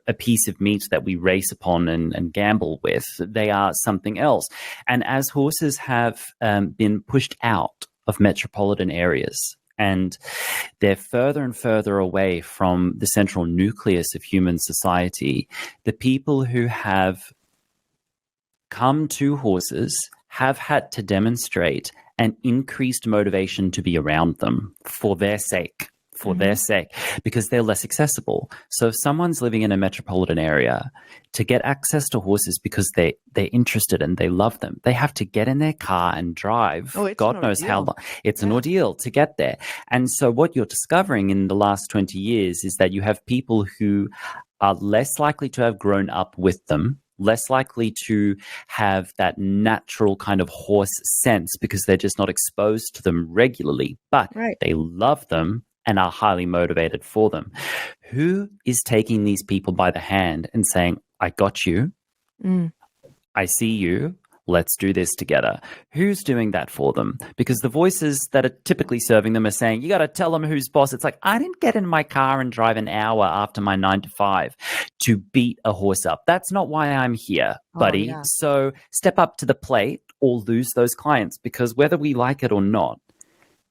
a piece of meat that we race upon and gamble with. They are something else. And as horses have been pushed out of metropolitan areas, and they're further and further away from the central nucleus of human society, the people who have come to horses have had to demonstrate an increased motivation to be around them for their sake. Because they're less accessible. So if someone's living in a metropolitan area, to get access to horses because they're interested and they love them, they have to get in their car and drive. God knows how long. It's an ordeal to get there. And so what you're discovering in the last 20 years is that you have people who are less likely to have grown up with them less likely to have that natural kind of horse sense because they're just not exposed to them regularly, but they love them and are highly motivated for them. Who is taking these people by the hand and saying, I got you, I see you, let's do this together? Who's doing that for them? Because the voices that are typically serving them are saying, you got to tell them who's boss. It's like, I didn't get in my car and drive an hour after my 9 to 5 to beat a horse up. That's not why I'm here, buddy. So step up to the plate or lose those clients, because whether we like it or not,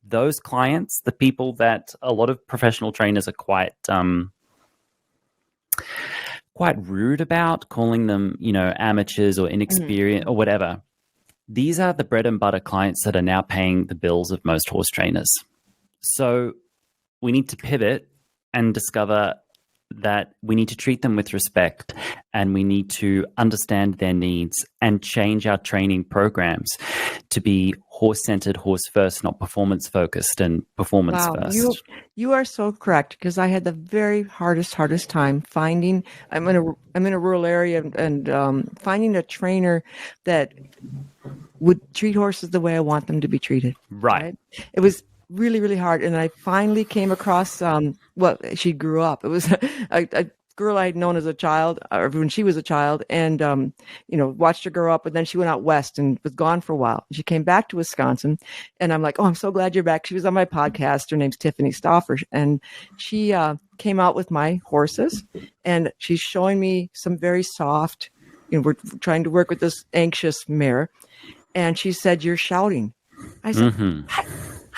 those clients, the people that a lot of professional trainers are quite rude about, calling them, amateurs or inexperienced or whatever. These are the bread and butter clients that are now paying the bills of most horse trainers. So we need to pivot and discover that we need to treat them with respect, and we need to understand their needs and change our training programs to be horse-centered, horse-first, not performance-focused and performance-first. You are so correct, because I had the very hardest time finding. I'm in a rural area, and finding a trainer that would treat horses the way I want them to be treated. Right? It was really, really hard. And I finally came across, she grew up. It was a girl I had known as a child, or when she was a child, and, watched her grow up. And then she went out west and was gone for a while. She came back to Wisconsin, and I'm like, oh, I'm so glad you're back. She was on my podcast. Her name's Tiffany Stauffer, and she came out with my horses, and she's showing me some very soft, we're trying to work with this anxious mare. And she said, you're shouting. I said,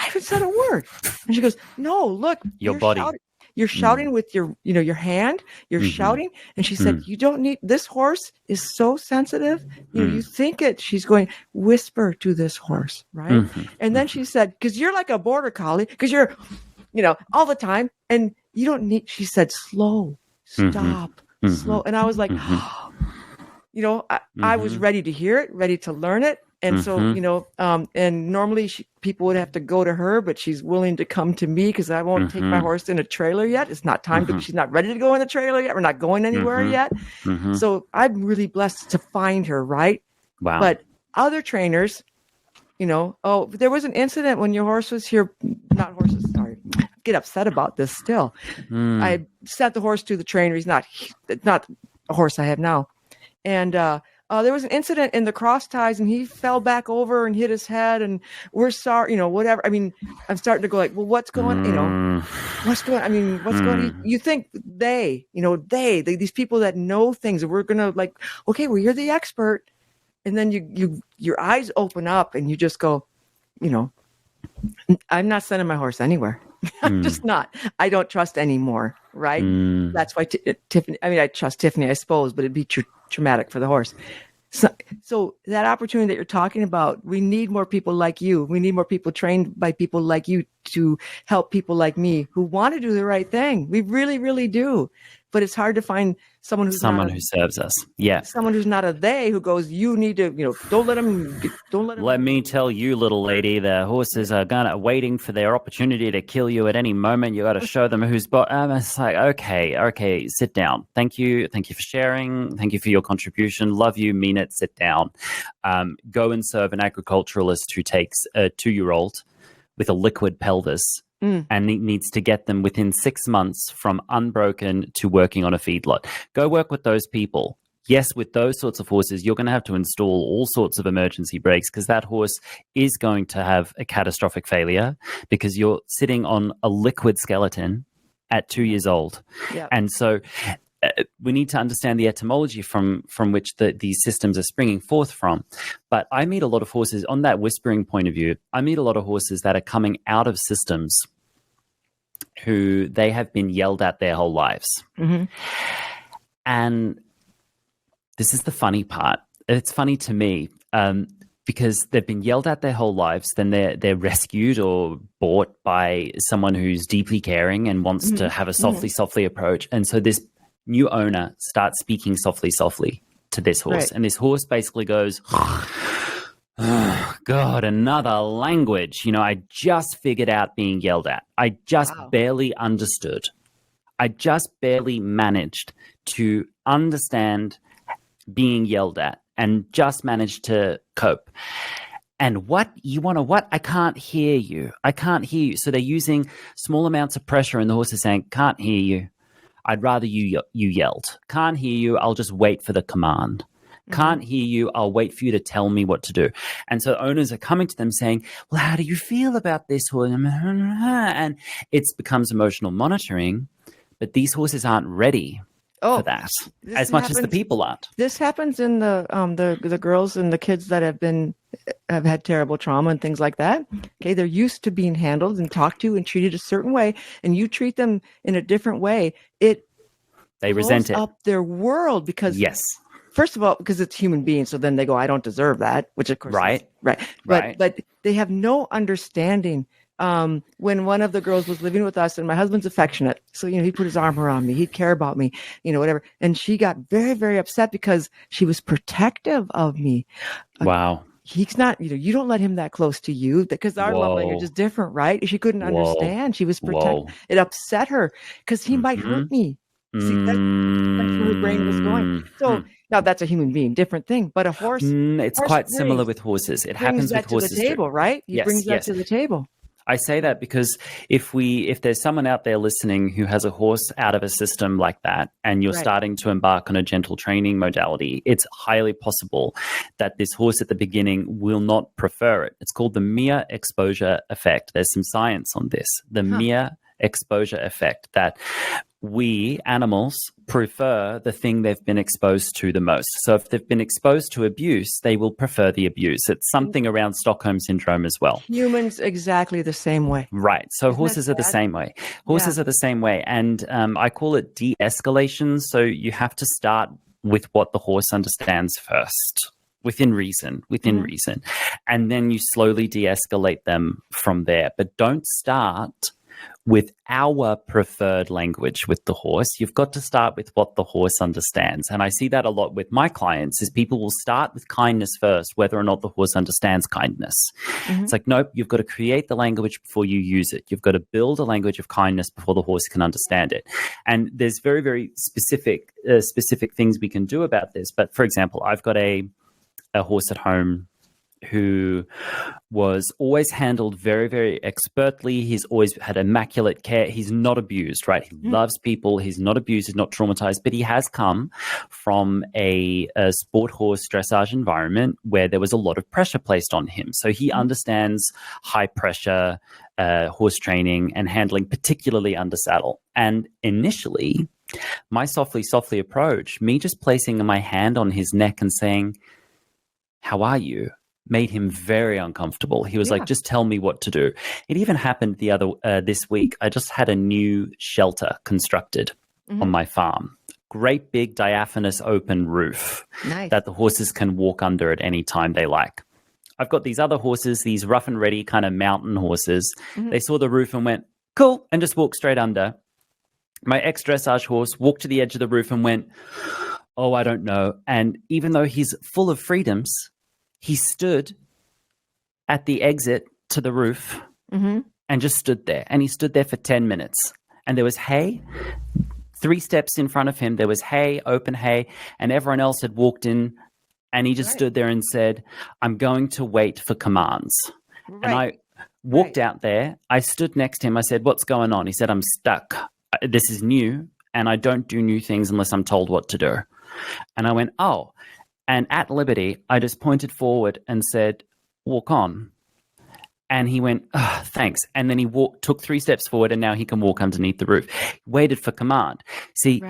I haven't said a word. And she goes, no, look, your body. You're shouting with your hand. You're shouting. And she said, you don't need, this horse is so sensitive. You think it. She's going, whisper to this horse, right? And then she said, because you're like a border collie, because you're, all the time. And you don't need, she said, slow, stop, slow. And I was like, I was ready to hear it, ready to learn it. And so, and normally people would have to go to her, but she's willing to come to me because I won't take my horse in a trailer yet. It's not time she's not ready to go in the trailer yet. We're not going anywhere yet. So I'm really blessed to find her. Right. Wow. But other trainers, there was an incident when your horse was here, not horses, sorry. Get upset about this still. I sent the horse to the trainer. He's not a horse I have now. And, there was an incident in the cross ties, and he fell back over and hit his head, and we're sorry, whatever. I mean, I'm starting to go like, well, what's going, what's going, you think these people that know things, and we're going to like, okay, well, you're the expert. And then your eyes open up and you just go, I'm not sending my horse anywhere. I'm just not. I don't trust anymore. Right. That's why Tiffany, I trust Tiffany, I suppose, but it'd be traumatic for the horse. So that opportunity that you're talking about, we need more people like you. We need more people trained by people like you to help people like me who want to do the right thing. We really, really do. But it's hard to find someone who serves us. Yeah. Someone who's not a they, who goes, you need to, don't let them. Let me tell you, little lady, the horses are waiting for their opportunity to kill you at any moment. You got to show them who's it's like, okay, sit down. Thank you for sharing. Thank you for your contribution. Love you, mean it. Sit down. Go and serve an agriculturalist who takes a 2-year-old with a liquid pelvis. And needs to get them within 6 months from unbroken to working on a feedlot. Go work with those people. Yes, with those sorts of horses, you're going to have to install all sorts of emergency brakes, because that horse is going to have a catastrophic failure because you're sitting on a liquid skeleton at 2 years old. Yeah. And so we need to understand the etymology from which these systems are springing forth from. But I meet a lot of horses on that whispering point of view. I meet a lot of horses that are coming out of systems who they have been yelled at their whole lives. And this is the funny part. It's funny to me because they've been yelled at their whole lives. Then they're rescued or bought by someone who's deeply caring and wants to have a softly approach. And so this new owner starts speaking softly to this horse. Right. And this horse basically goes, oh, God, another language. I just figured out being yelled at. I just barely understood. I just barely managed to understand being yelled at and just manage to cope. And what you want to what? I can't hear you. I can't hear you. So they're using small amounts of pressure, and the horse is saying, can't hear you. I'd rather you yelled. Can't hear you. I'll just wait for the command. Can't hear you. I'll wait for you to tell me what to do. And so owners are coming to them saying, well, how do you feel about this horse? And it becomes emotional monitoring, but these horses aren't ready for that as much as the people aren't. This happens in the girls and the kids that have had terrible trauma and things like that. Okay, they're used to being handled and talked to and treated a certain way, and you treat them in a different way. They resent it. Up their world because yes. First of all, because it's human beings, so then they go, I don't deserve that, which of course right. But they have no understanding. When one of the girls was living with us, and my husband's affectionate, so he put his arm around me, he'd care about me, whatever. And she got very, very upset because she was protective of me. Wow. He's not, you don't let him that close to you because our love language is different, right? She couldn't understand. She was protective. It upset her because he might hurt me. See, that's where her brain was going. So now that's a human being, different thing. But a horse, it's quite similar with horses. It happens with horses to the table, right? He brings that to the table. I say that because if there's someone out there listening who has a horse out of a system like that, and you're starting to embark on a gentle training modality, it's highly possible that this horse at the beginning will not prefer it. It's called the mere exposure effect. There's some science on this. The mere exposure effect, that we animals prefer the thing they've been exposed to the most. So if they've been exposed to abuse, they will prefer the abuse. It's something around Stockholm syndrome as well. Humans exactly the same way. Right. So horses are the same way. Horses are the same way. And I call it de-escalation. So you have to start with what the horse understands first. Within reason. And then you slowly de-escalate them from there. But don't start with our preferred language with the horse. You've got to start with what the horse understands. And I see that a lot with my clients is people will start with kindness first, whether or not the horse understands kindness. It's like, nope, you've got to create the language before you use it. You've got to build a language of kindness before the horse can understand it. And there's very, very specific things we can do about this. But for example, I've got a horse at home who was always handled very, very expertly. He's always had immaculate care. He's not abused, right? He loves people. He's not abused. He's not traumatized, but he has come from a sport horse dressage environment where there was a lot of pressure placed on him. So he understands high pressure horse training and handling, particularly under saddle. And initially, my softly approach, me just placing my hand on his neck and saying, how are you? Made him very uncomfortable. He was like, just tell me what to do. It even happened this week. I just had a new shelter constructed on my farm. Great big diaphanous open roof that the horses can walk under at any time they like. I've got these other horses, these rough and ready kind of mountain horses. They saw the roof and went, cool, and just walked straight under. My ex-dressage horse walked to the edge of the roof and went, oh, I don't know. And even though he's full of freedoms, he stood at the exit to the roof and just stood there. And he stood there for 10 minutes. And there was hay. 3 steps in front of him, there was hay, open hay, and everyone else had walked in. And he just stood there and said, I'm going to wait for commands. And I walked out there. I stood next to him. I said, what's going on? He said, I'm stuck. This is new. And I don't do new things unless I'm told what to do. And I went, oh. And at liberty, I just pointed forward and said, walk on. And he went, oh, thanks. And then he took 3 steps forward, and now he can walk underneath the roof. He waited for command. See,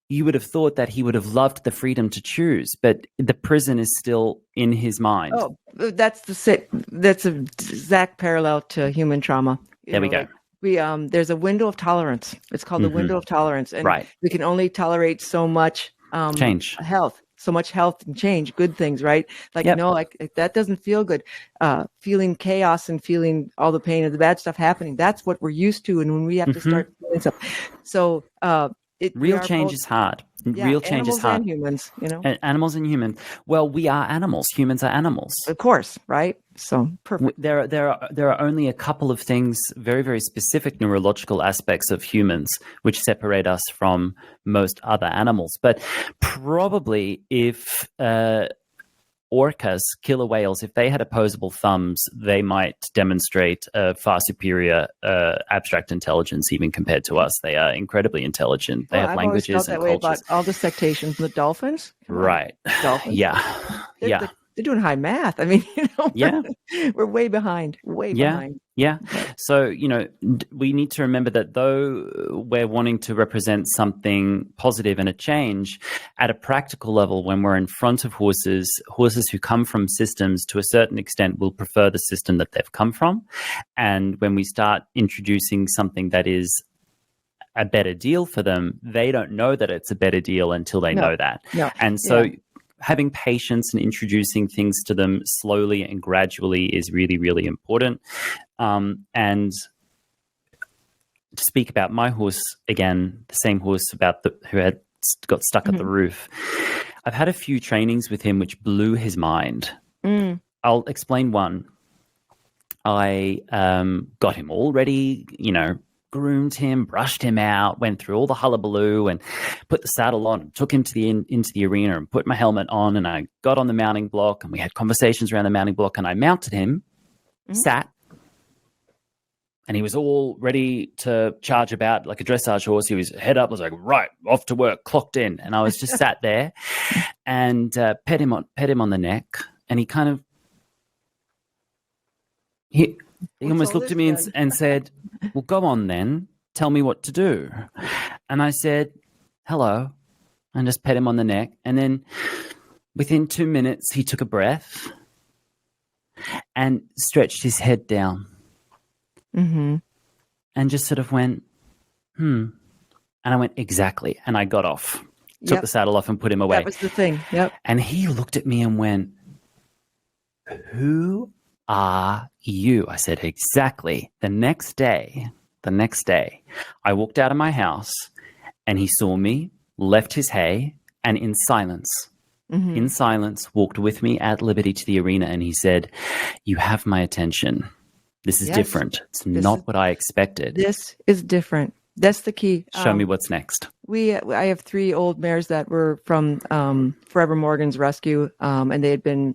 you would have thought that he would have loved the freedom to choose, but the prison is still in his mind. Oh, that's a exact parallel to human trauma. There we go. There's a window of tolerance. It's called the window of tolerance. And we can only tolerate so much change. So much health and change, good things, right? Like, that doesn't feel good. Feeling chaos and feeling all the pain and the bad stuff happening. That's what we're used to. And when we have to start doing stuff. So, real change is hard. Real change is animals hard. and humans, Animals and humans. Well, we are animals. Humans are animals. Of course, right? So perfect. There are only a couple of things, very, very specific neurological aspects of humans, which separate us from most other animals. But probably if orcas, killer whales, if they had opposable thumbs, they might demonstrate a far superior abstract intelligence even compared to us. They are incredibly intelligent. They have I've languages always felt and that way cultures. about all the cetaceans, the dolphins. Right. Dolphins. Yeah. They're doing high math. I mean, Yeah. we're way behind. Behind. Yeah. So, we need to remember that though we're wanting to represent something positive and a change, at a practical level, when we're in front of horses who come from systems to a certain extent will prefer the system that they've come from. And when we start introducing something that is a better deal for them, they don't know that it's a better deal until they know that. No. And so having patience and introducing things to them slowly and gradually is really, really important. And to speak about my horse again, the same horse who had got stuck at the roof. I've had a few trainings with him which blew his mind. I'll explain one. I got him all ready, groomed him, brushed him out, went through all the hullabaloo and put the saddle on and took him into the arena and put my helmet on, and I got on the mounting block and we had conversations around the mounting block, and I mounted him, sat, and he was all ready to charge about like a dressage horse. He was head up. I was like, right, off to work, clocked in. And I was just sat there and pet him on the neck, and he kind of he almost looked at me and said, well, go on then. Tell me what to do. And I said, hello, and just pet him on the neck. And then within 2 minutes, he took a breath and stretched his head down and just sort of went, And I went, exactly. And I got off, took the saddle off and put him away. That was the thing. Yep. And he looked at me and went, who are you? I said, exactly. The next day, I walked out of my house and he saw me, left his hay, and in silence, walked with me at liberty to the arena. And he said, you have my attention. This is different. It's not what I expected. This is different. That's the key. Show me what's next. I have 3 old mares that were from Forever Morgan's rescue, and they had been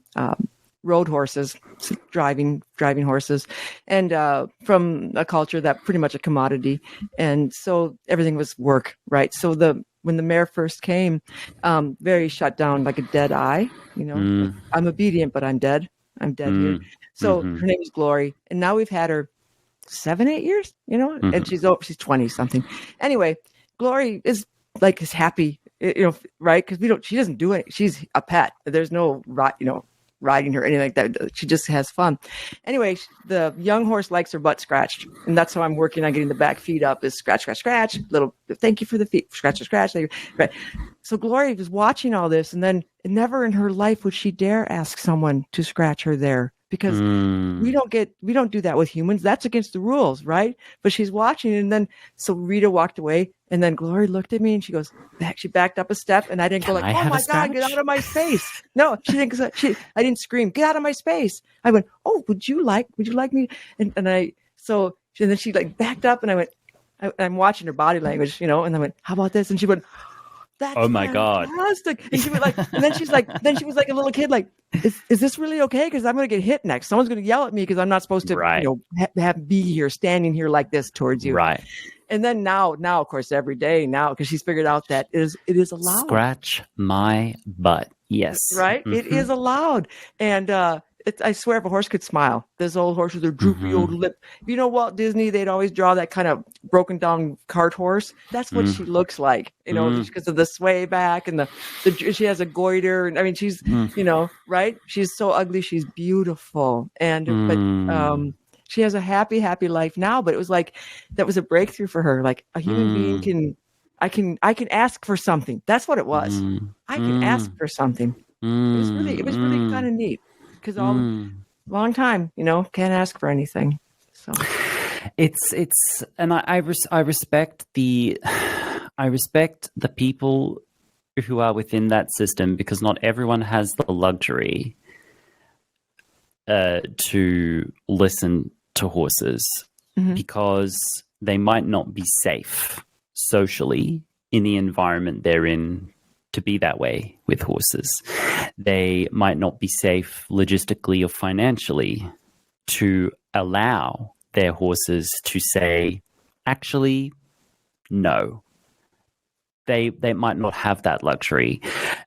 road horses, driving horses, and from a culture that pretty much a commodity, and so everything was work, right? So when the mare first came, very shut down, like a dead eye. I'm obedient, but I'm dead. I'm dead here. So her name is Glory, and now we've had her 7-8 years, and she's 20 something. Anyway, Glory is happy, right? Because she doesn't do it. She's a pet. There's no, riding her or anything like that. She just has fun. Anyway, the young horse likes her butt scratched, and that's how I'm working on getting the back feet up. Is scratch, scratch, scratch. Little thank you for the feet, scratch, scratch. Right. So Glory was watching all this, and then never in her life would she dare ask someone to scratch her there. Because we don't do that with humans. That's against the rules, right? But she's watching, and then so Rita walked away, and then Glory looked at me, and she goes back. She backed up a step, and I didn't go like, "Oh my God, get out of my space!" No, she didn't. I didn't scream, "Get out of my space!" I went, "Oh, would you like me?" And then she backed up, and I went, I'm watching her body language, and I went, "How about this?" And she went, "That's oh my fantastic." God. And she went and then she was like a little kid, like, is this really okay? Because I'm going to get hit next. Someone's going to yell at me because I'm not supposed to, be here, standing here like this towards you. Right. And then now, of course, every day now, because she's figured out that it is allowed. Scratch my butt. Yes. Right. It is allowed. And, I swear if a horse could smile, this old horse with her droopy old lip, Walt Disney, they'd always draw that kind of broken down cart horse. That's what she looks like, because of the sway back and she has a goiter. And I mean, she's, right. She's so ugly. She's beautiful. But she has a happy, happy life now, but it was like, that was a breakthrough for her. Like a human being I can ask for something. That's what it was. I can ask for something. It was really kind of neat. Because long time, can't ask for anything. So it's and I respect the people who are within that system, because not everyone has the luxury to listen to horses, because they might not be safe socially in the environment they're in to be that way with horses. They might not be safe logistically or financially to allow their horses to say, actually, no. They might not have that luxury.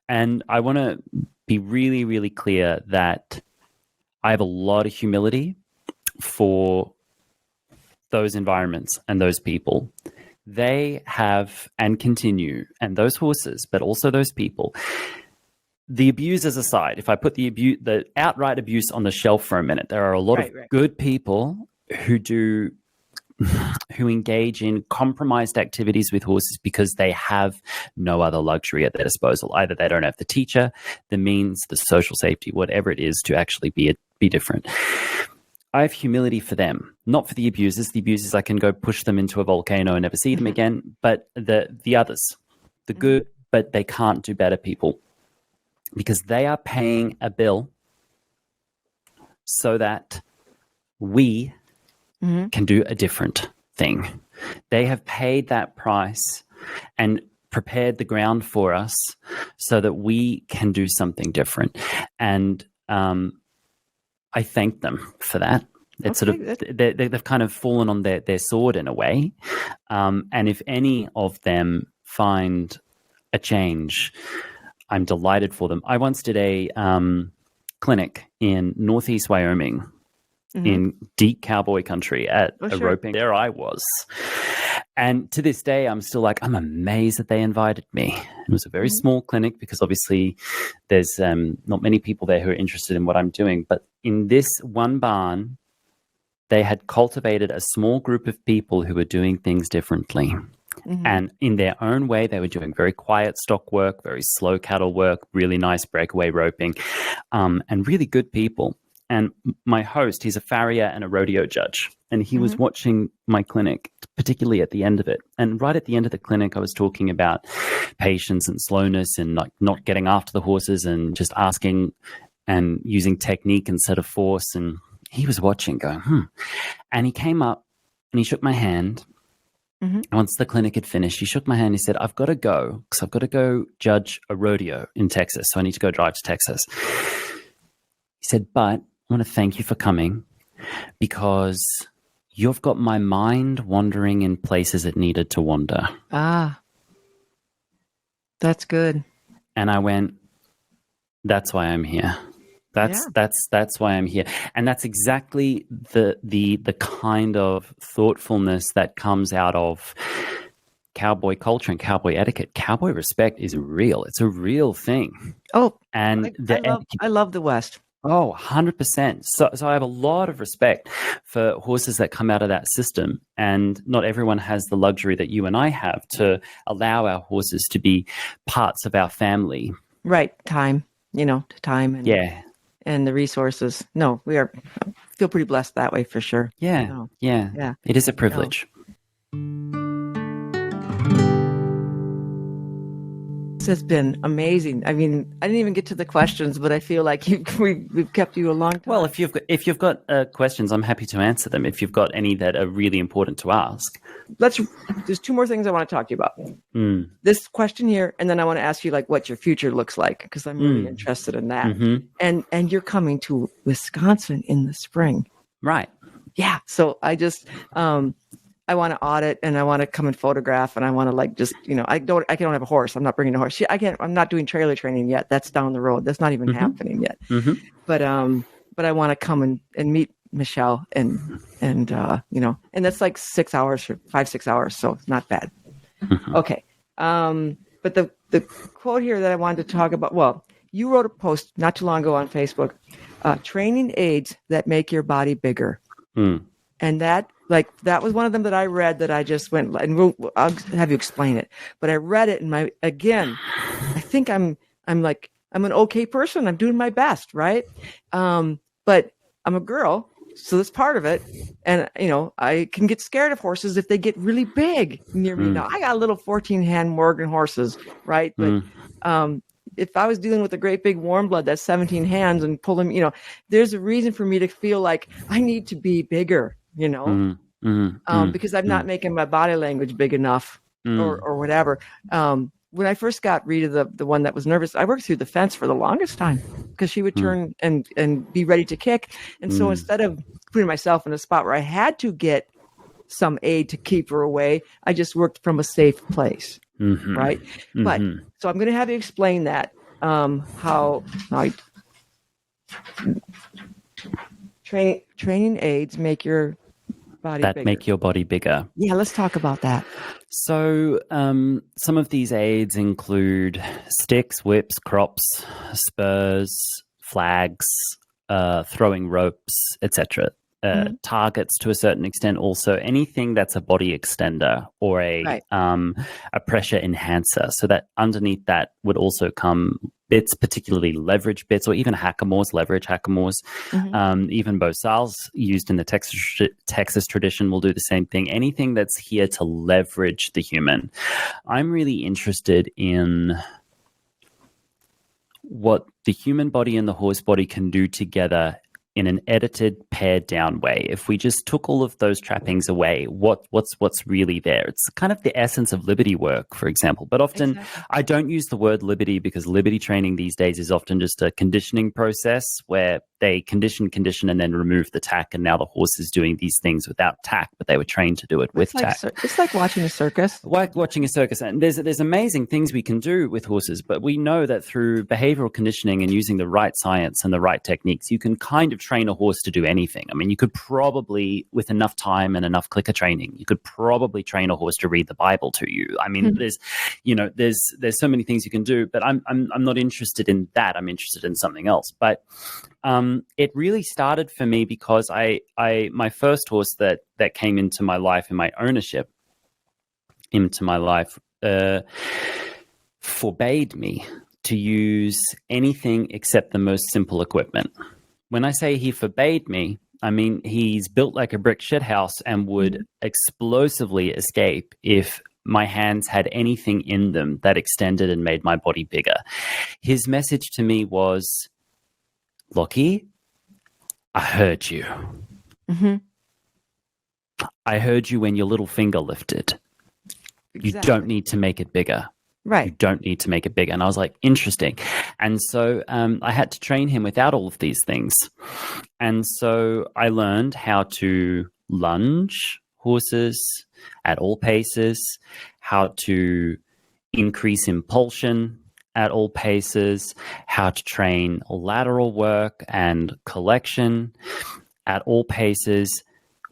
And I want to be really, really clear that I have a lot of humility for those environments and those people. They have and continue, and those horses, but also those people. The abusers aside, if I put the outright abuse on the shelf for a minute, there are a lot of good people who engage in compromised activities with horses because they have no other luxury at their disposal. Either they don't have the teacher, the means, the social safety, whatever it is to actually be different. I have humility for them, not for the abusers. The abusers, I can go push them into a volcano and never see them again. But the others, the good, but they can't do better people, because they are paying a bill so that we can do a different thing. They have paid that price and prepared the ground for us so that we can do something different. And I thank them for that. It's sort of they've kind of fallen on their sword in a way. And if any of them find a change, I'm delighted for them. I once did a clinic in Northeast Wyoming, in deep cowboy country at a roping. There I was. And to this day, I'm still like, I'm amazed that they invited me. It was a very small clinic because obviously there's not many people there who are interested in what I'm doing. But in this one barn, they had cultivated a small group of people who were doing things differently. And in their own way, they were doing very quiet stock work, very slow cattle work, really nice breakaway roping, and really good people. And my host, he's a farrier and a rodeo judge, and he was watching my clinic, particularly at the end of it. And right at the end of the clinic, I was talking about patience and slowness and not getting after the horses and just asking and using technique instead of force. And he was watching going, And he came up and he shook my hand. And once the clinic had finished, he shook my hand. He said, I've got to go because I've got to go judge a rodeo in Texas. So I need to go drive to Texas. He said, but I want to thank you for coming because you've got my mind wandering in places it needed to wander. Ah, that's good. And I went, that's why I'm here. That's why I'm here. And that's exactly the kind of thoughtfulness that comes out of cowboy culture and cowboy etiquette. Cowboy respect is real. It's a real thing. Oh, and I love the West. Oh, 100%. So I have a lot of respect for horses that come out of that system. And not everyone has the luxury that you and I have to allow our horses to be parts of our family. Right. Time and and the resources. No, feel pretty blessed that way for sure. Yeah. It is a privilege. This has been amazing. I mean, I didn't even get to the questions, but I feel like we've kept you a long time. Well, if you've got questions, I'm happy to answer them. If you've got any that are really important to ask, there's two more things I want to talk to you about. This question here, and then I want to ask you like what your future looks like because I'm really interested in that. And you're coming to Wisconsin in the spring, right? Yeah. So I just I want to audit and I want to come and photograph and I want to like just, I don't have a horse. I'm not bringing a horse. I'm not doing trailer training yet. That's down the road. That's not even happening yet. But I want to come and meet Michelle and that's like 6 hours or 5-6 hours. So it's not bad. Okay. But the quote here that I wanted to talk about, well, you wrote a post not too long ago on Facebook, training aids that make your body bigger. And that was one of them that I read that I just went, and I'll have you explain it. But I read it and I think I'm an okay person. I'm doing my best. Right. But I'm a girl. So that's part of it. And, I can get scared of horses if they get really big near me. Now I got little 14-hand Morgan horses. Right. But If I was dealing with a great big warm blood that's 17 hands and pulling, there's a reason for me to feel like I need to be bigger, because I'm not making my body language big enough or whatever. When I first got Rita, the one that was nervous, I worked through the fence for the longest time because she would turn and be ready to kick. And so instead of putting myself in a spot where I had to get some aid to keep her away, I just worked from a safe place. Right. But so I'm going to have you explain that, how training aids make your body bigger. Make your body bigger. Yeah, let's talk about that. So some of these aids include sticks, whips, crops, spurs, flags, throwing ropes, etc. Targets to a certain extent, also anything that's a body extender or a pressure enhancer. So that underneath that would also come bits, particularly leverage bits, or even hackamores, leverage hackamores. Even bosals used in the Texas tradition will do the same thing. Anything that's here to leverage the human. I'm really interested in what the human body and the horse body can do together in an edited, pared down way. If we just took all of those trappings away, what's really there? It's kind of the essence of liberty work, for example. But often I don't use the word liberty because liberty training these days is often just a conditioning process where they condition, and then remove the tack. And now the horse is doing these things without tack, but they were trained to do it with tack. It's like watching a circus. Like watching a circus. And there's amazing things we can do with horses, but we know that through behavioral conditioning and using the right science and the right techniques, you can kind of train a horse to do anything. I mean, you could probably, with enough time and enough clicker training, you could probably train a horse to read the Bible to you. I mean, there's so many things you can do, but I'm not interested in that. I'm interested in something else. But it really started for me because my first horse that came into my life, in my ownership, into my life, forbade me to use anything except the most simple equipment. When I say he forbade me, I mean he's built like a brick shithouse and would explosively escape if my hands had anything in them that extended and made my body bigger. His message to me was, Lockie, I heard you. I heard you when your little finger lifted. Exactly. You don't need to make it bigger. Right. You don't need to make it bigger. And I was like, interesting. And so I had to train him without all of these things. And so I learned how to lunge horses at all paces, how to increase impulsion at all paces, how to train lateral work and collection at all paces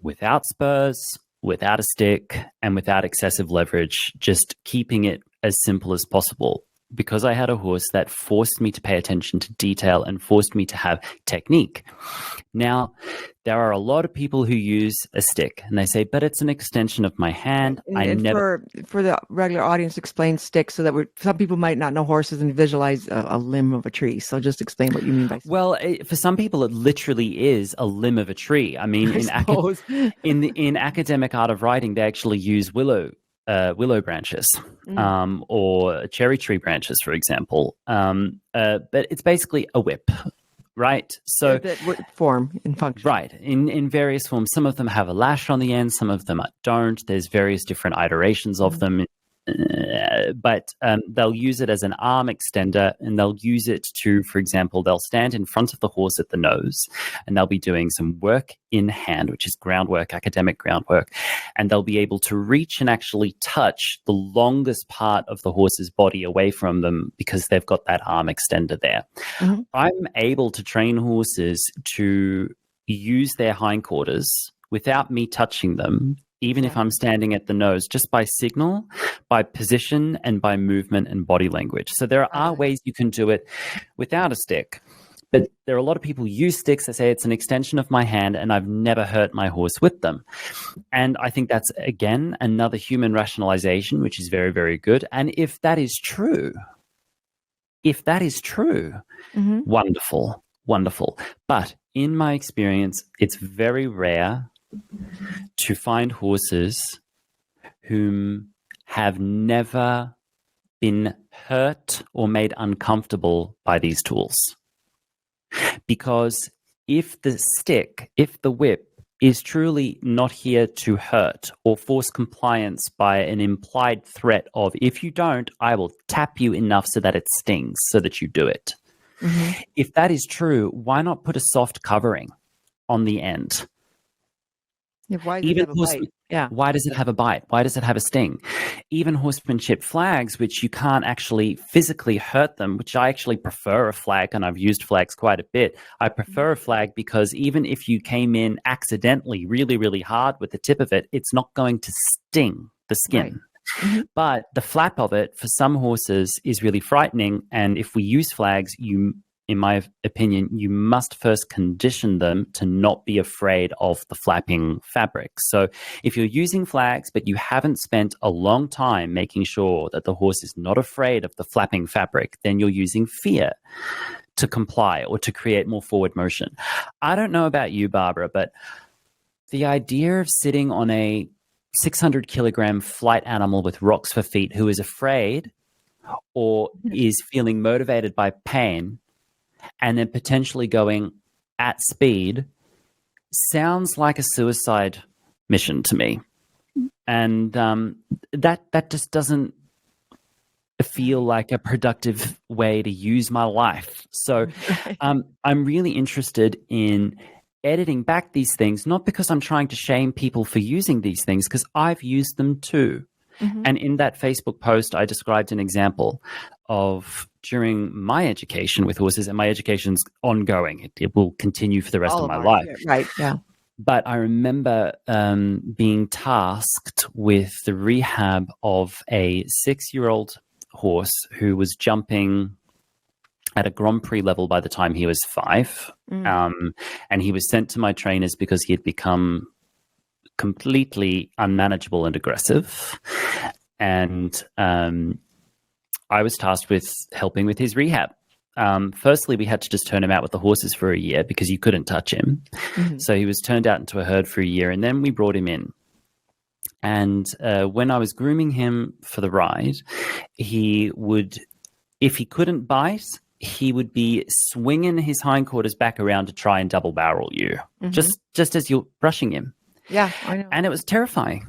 without spurs, without a stick, and without excessive leverage, just keeping it as simple as possible, because I had a horse that forced me to pay attention to detail and forced me to have technique. Now, there are a lot of people who use a stick and they say, but it's an extension of my hand. For the regular audience, explain stick so that some people might not know horses and visualize a limb of a tree. So just explain what you mean by stick. Well, for some people, it literally is a limb of a tree. I mean, in academic art of riding, they actually use willow branches or cherry tree branches, for example. But it's basically a whip, right? So form and function. Right. In various forms. Some of them have a lash on the end. Some of them don't. There's various different iterations of them. But they'll use it as an arm extender, and they'll use it to, for example, they'll stand in front of the horse at the nose, and they'll be doing some work in hand, which is groundwork, academic groundwork, and they'll be able to reach and actually touch the longest part of the horse's body away from them because they've got that arm extender there. I'm able to train horses to use their hindquarters without me touching them, even if I'm standing at the nose, just by signal, by position, and by movement and body language. So there are ways you can do it without a stick. But there are a lot of people who use sticks that say it's an extension of my hand and I've never hurt my horse with them. And I think that's, again, another human rationalization, which is very, very good. And if that is true, wonderful, wonderful. But in my experience, it's very rare to find horses whom have never been hurt or made uncomfortable by these tools. Because if the whip is truly not here to hurt or force compliance by an implied threat of, if you don't, I will tap you enough so that it stings so that you do it. Mm-hmm. If that is true, why not put a soft covering on the end? Yeah, why does it have a bite? Yeah. Why does it have a bite? Why does it have a sting? Even horsemanship flags, which you can't actually physically hurt them, which I actually prefer a flag, and I've used flags quite a bit. I prefer a flag because even if you came in accidentally really, really hard with the tip of it, it's not going to sting the skin. Right. Mm-hmm. But the flap of it for some horses is really frightening. And if we use flags, in my opinion, you must first condition them to not be afraid of the flapping fabric. So if you're using flags, but you haven't spent a long time making sure that the horse is not afraid of the flapping fabric, then you're using fear to comply or to create more forward motion. I don't know about you, Barbara, but the idea of sitting on a 600 kilogram flight animal with rocks for feet who is afraid or is feeling motivated by pain and then potentially going at speed sounds like a suicide mission to me. And that just doesn't feel like a productive way to use my life. So I'm really interested in editing back these things, not because I'm trying to shame people for using these things, because I've used them too. Mm-hmm. And in that Facebook post, I described an example of during my education with horses, and my education's ongoing. It will continue for the rest of my life. Yeah, right, yeah. But I remember being tasked with the rehab of a 6-year-old horse who was jumping at a Grand Prix level by the time he was 5. And he was sent to my trainers because he had become completely unmanageable and aggressive. And I was tasked with helping with his rehab. Firstly, we had to just turn him out with the horses for a year because you couldn't touch him. Mm-hmm. So he was turned out into a herd for a year, and then we brought him in. And when I was grooming him for the ride, he would, if he couldn't bite, he would be swinging his hindquarters back around to try and double barrel you, just as you're brushing him. Yeah, I know. And it was terrifying.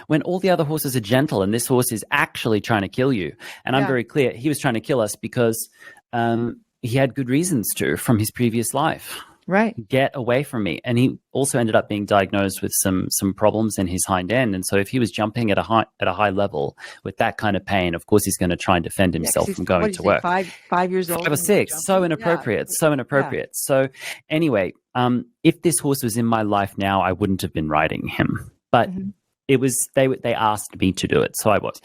When all the other horses are gentle and this horse is actually trying to kill you. And I'm very clear, he was trying to kill us because he had good reasons to from his previous life. Right. Get away from me. And he also ended up being diagnosed with some problems in his hind end. And so if he was jumping at a high level with that kind of pain, of course he's going to try and defend himself from going to work. 5 years old. 5 or 6. So inappropriate. Yeah. So inappropriate. Yeah. So anyway, if this horse was in my life now, I wouldn't have been riding him. But it was they asked me to do it, so I was.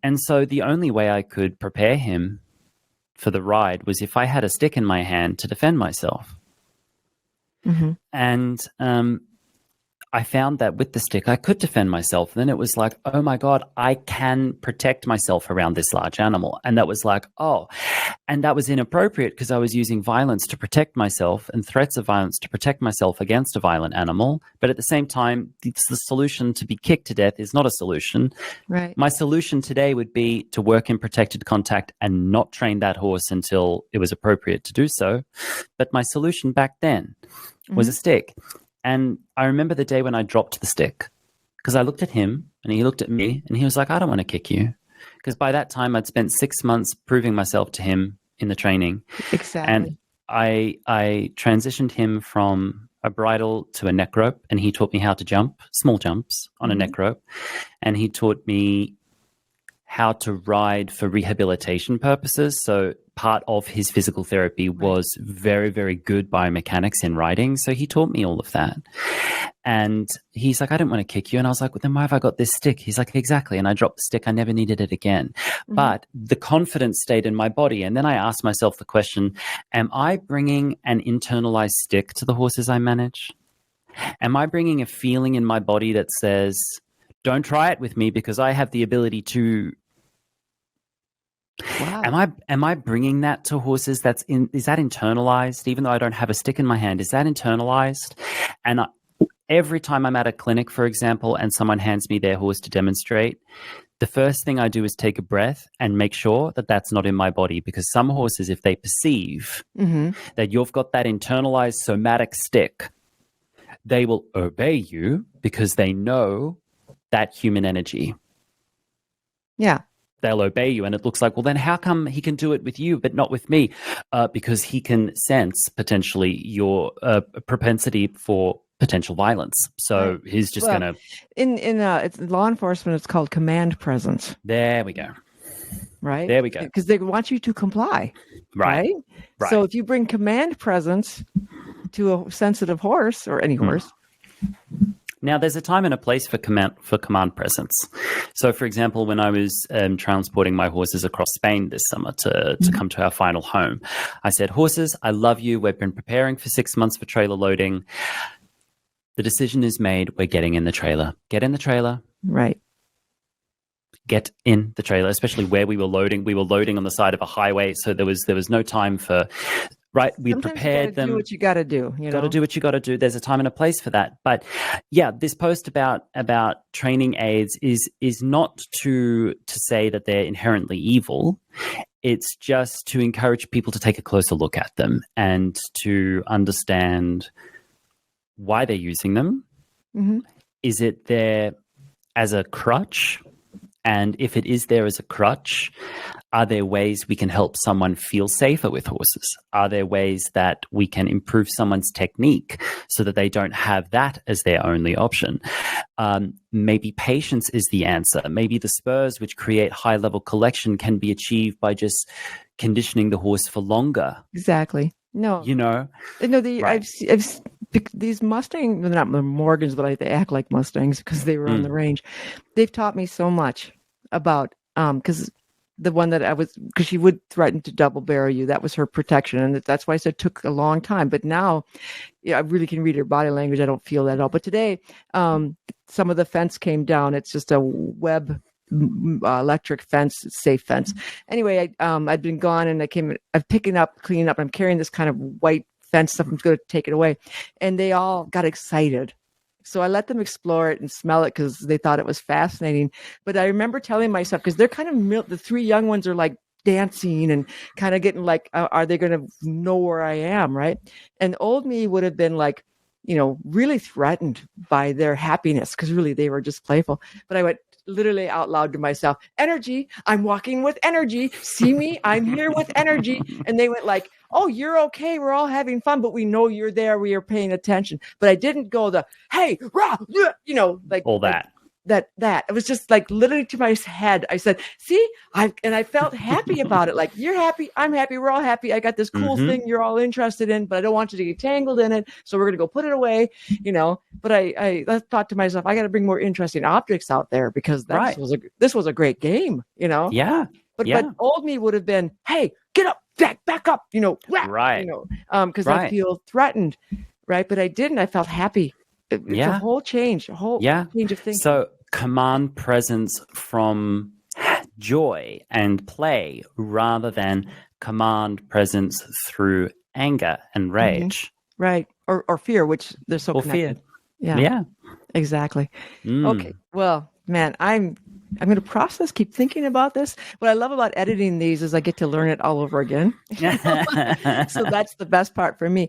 And so the only way I could prepare him for the ride was if I had a stick in my hand to defend myself. Mm-hmm. And I found that with the stick, I could defend myself. And then it was like, oh my God, I can protect myself around this large animal. And that was like, oh, and that was inappropriate because I was using violence to protect myself and threats of violence to protect myself against a violent animal. But at the same time, it's the solution to be kicked to death is not a solution. Right. My solution today would be to work in protected contact and not train that horse until it was appropriate to do so. But my solution back then was a stick. And I remember the day when I dropped the stick because I looked at him and he looked at me and he was like, I don't want to kick you. Because by that time I'd spent 6 months proving myself to him in the training. Exactly. And I transitioned him from a bridle to a neck rope, and he taught me how to jump, small jumps on a neck rope. And he taught me how to ride for rehabilitation purposes. So part of his physical therapy was very, very good biomechanics in riding. So he taught me all of that. And he's like, I don't want to kick you. And I was like, well, then why have I got this stick? He's like, exactly. And I dropped the stick. I never needed it again. But the confidence stayed in my body. And then I asked myself the question, am I bringing an internalized stick to the horses I manage? Am I bringing a feeling in my body that says, don't try it with me because I have the ability to. Wow. Am I bringing that to horses? Is that internalized? Even though I don't have a stick in my hand, is that internalized? And every time I'm at a clinic, for example, and someone hands me their horse to demonstrate, the first thing I do is take a breath and make sure that that's not in my body, because some horses, if they perceive that you've got that internalized somatic stick, they will obey you because they know that human energy. Yeah. They'll obey you. And it looks like, well, then how come he can do it with you but not with me? Because he can sense potentially your propensity for potential violence. So he's just going to... In it's law enforcement, it's called command presence. There we go. Right? There we go. Because they want you to comply. Right. So if you bring command presence to a sensitive horse or any horse... Now, there's a time and a place for command presence. So, for example, when I was transporting my horses across Spain this summer to come to our final home, I said, horses, I love you. We've been preparing for 6 months for trailer loading. The decision is made. We're getting in the trailer. Get in the trailer. Right. Get in the trailer, especially where we were loading. We were loading on the side of a highway, so there was no time for... Right, we prepared them. Do what you got to do. Got to do what you got to do. There's a time and a place for that. But yeah, this post about training aids is not to say that they're inherently evil. It's just to encourage people to take a closer look at them and to understand why they're using them. Is it there as a crutch? And if it is there as a crutch, are there ways we can help someone feel safer with horses? Are there ways that we can improve someone's technique so that they don't have that as their only option? Maybe patience is the answer. Maybe the spurs, which create high-level collection, can be achieved by just conditioning the horse for longer. Exactly. No. Right. I've these Mustangs, they're not Morgans, but they act like Mustangs because they were on the range. They've taught me so much about, because the one that because she would threaten to double barrel you. That was her protection. And that's why I said it took a long time. But now, I really can read her body language. I don't feel that at all. But today, some of the fence came down. It's just a web electric fence, safe fence. Anyway, I'd been gone and I'm cleaning up. I'm carrying this kind of white fence stuff. I'm going to take it away. And they all got excited. So I let them explore it and smell it because they thought it was fascinating. But I remember telling myself, because they're kind of, the three young ones are like dancing and kind of getting like, are they going to know where I am? Right. And old me would have been like, really threatened by their happiness because really they were just playful. But I went literally out loud to myself, energy, I'm walking with energy. See me, I'm here with energy. And they went like, oh, you're okay. We're all having fun, but we know you're there. We are paying attention. But I didn't go hey, rah, like all that. That it was just like literally to my head. I said, see, I felt happy about it. Like, you're happy. I'm happy. We're all happy. I got this cool thing you're all interested in, but I don't want you to get tangled in it. So we're going to go put it away, but I thought to myself, I got to bring more interesting objects out there because this was a great game, Yeah. But old me would have been, hey, get up, back up, whack, right. Because I feel threatened. Right. But I didn't. I felt happy. It's a whole change, change of thinking. So command presence from joy and play rather than command presence through anger and rage. Right. Or fear, which they're so connected. Fear. Yeah. Exactly. Okay. Well, man, I'm going to process, keep thinking about this. What I love about editing these is I get to learn it all over again. So that's the best part for me.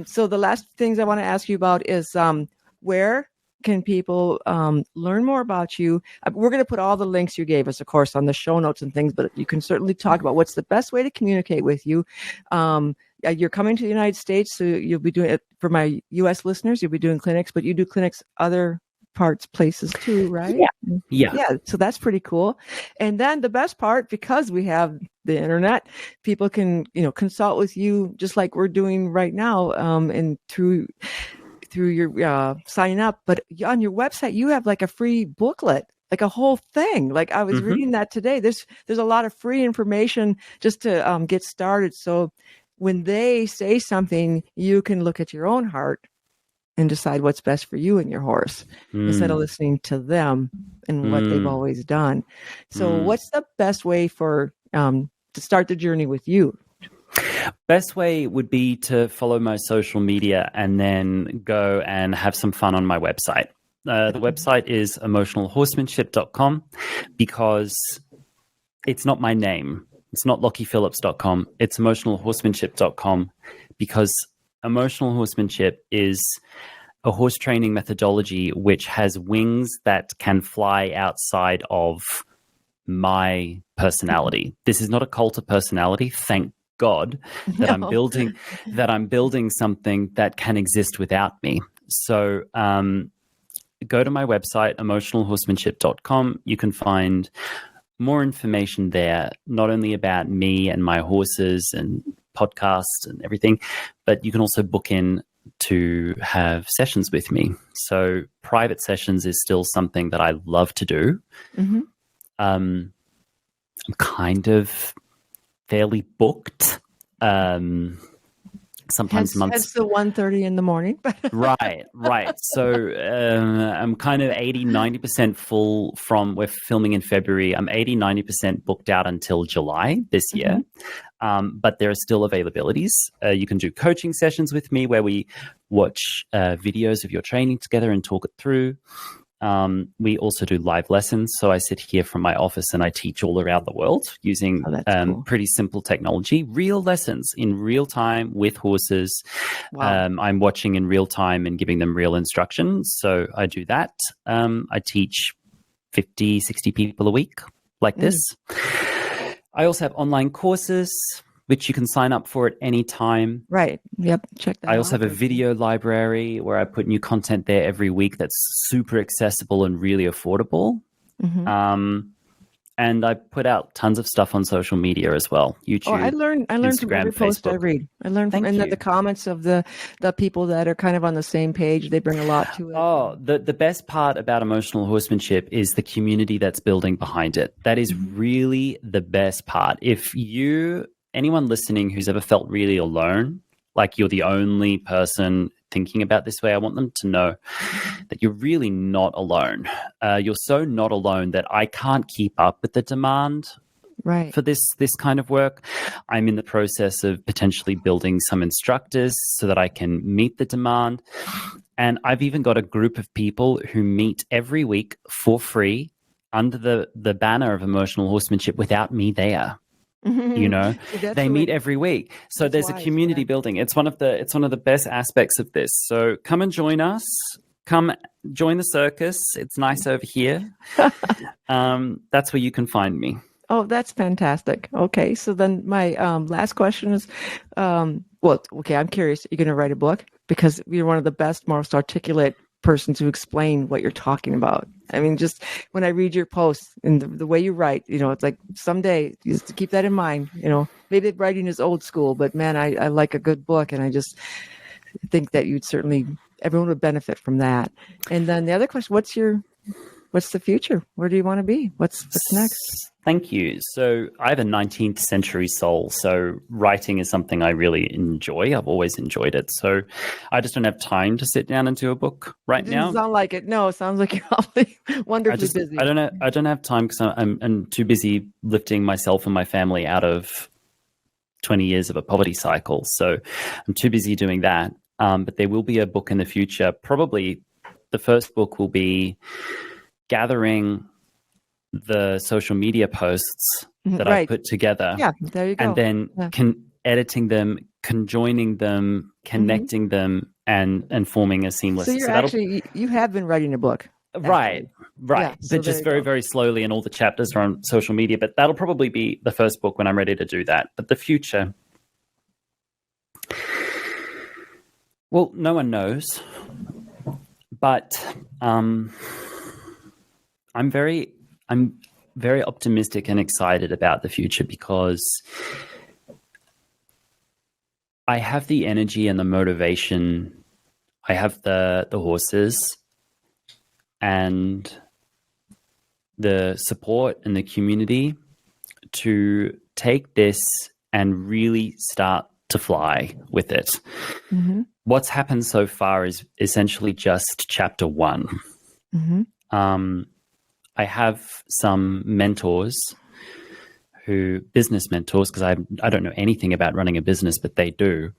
So the last things I want to ask you about is where can people learn more about you? We're going to put all the links you gave us, of course, on the show notes and things, but you can certainly talk about what's the best way to communicate with you. You're coming to the United States, so you'll be doing it for my U.S. listeners. You'll be doing clinics, but you do clinics other places too, right? Yeah. So that's pretty cool. And then the best part, because we have the internet, people can, consult with you just like we're doing right now, and through your signing up. But on your website, you have like a free booklet, like a whole thing. Like I was reading that today. There's a lot of free information just to get started. So when they say something, you can look at your own heart and decide what's best for you and your horse instead of listening to them and what they've always done. So what's the best way to start the journey with you? Best way would be to follow my social media and then go and have some fun on my website. The website is emotionalhorsemanship.com because it's not my name. It's not LockiePhillips.com. It's emotionalhorsemanship.com because emotional horsemanship is a horse training methodology which has wings that can fly outside of my personality. This is not a cult of personality. Thank God that I'm building something that can exist without me. So go to my website, emotionalhorsemanship.com. You can find more information there, not only about me and my horses and podcasts and everything, but you can also book in to have sessions with me. So private sessions is still something that I love to do. Mm-hmm. I'm kind of fairly booked. Sometimes months. It's the 1:30 in the morning. Right. So I'm kind of 80-90% full from, we're filming in February. I'm 80-90% booked out until July this year. But there are still availabilities. You can do coaching sessions with me where we watch videos of your training together and talk it through. We also do live lessons. So I sit here from my office and I teach all around the world using cool. Pretty simple technology, real lessons in real time with horses. Wow. I'm watching in real time and giving them real instructions. So I do that. I teach 50, 60 people a week like this. I also have online courses, which you can sign up for at any time. Right. Yep. Check that out. I also have a video library where I put new content there every week that's super accessible and really affordable. And I put out tons of stuff on social media as well. YouTube, I learned Instagram, from every post Facebook. I read. I learned from the comments of the people that are kind of on the same page. They bring a lot to it. Oh, the best part about emotional horsemanship is the community that's building behind it. That is really the best part. If anyone listening who's ever felt really alone, like you're the only person thinking about this way, I want them to know that you're really not alone. You're so not alone that I can't keep up with the demand for this kind of work. I'm in the process of potentially building some instructors so that I can meet the demand. And I've even got a group of people who meet every week for free under the banner of emotional horsemanship without me there. They meet every week. So there's a community building. It's one of the best aspects of this. So come and join us. Come join the circus. It's nice over here. That's where you can find me. Oh, that's fantastic. Okay. So then my last question is, I'm curious. You're going to write a book? Because you're one of the best, most articulate person to explain what you're talking about. I mean, just when I read your posts and the way you write, it's like someday just keep that in mind. Maybe writing is old school, but man, I like a good book, and I just think that everyone would benefit from that. And then the other question, what's the future? Where do you want to be? What's next? Thank you. So I have a 19th century soul. So writing is something I really enjoy. I've always enjoyed it. So I just don't have time to sit down and do a book right now. Doesn't sound like it. No, it sounds like you're probably wonderfully busy. I don't have time because I'm too busy lifting myself and my family out of 20 years of a poverty cycle. So I'm too busy doing that. But there will be a book in the future. Probably the first book will be gathering the social media posts that I've put together. Yeah, there you go. And then editing them, conjoining them, connecting them, and forming a seamless. So you have been writing a book. Right. Yeah, but just very, very slowly, and all the chapters are on social media. But that'll probably be the first book when I'm ready to do that. But the future, well, no one knows. But I'm very optimistic and excited about the future because I have the energy and the motivation. I have the horses and the support and the community to take this and really start to fly with it. What's happened so far is essentially just chapter 1. I have some mentors business mentors, because I don't know anything about running a business, but they do,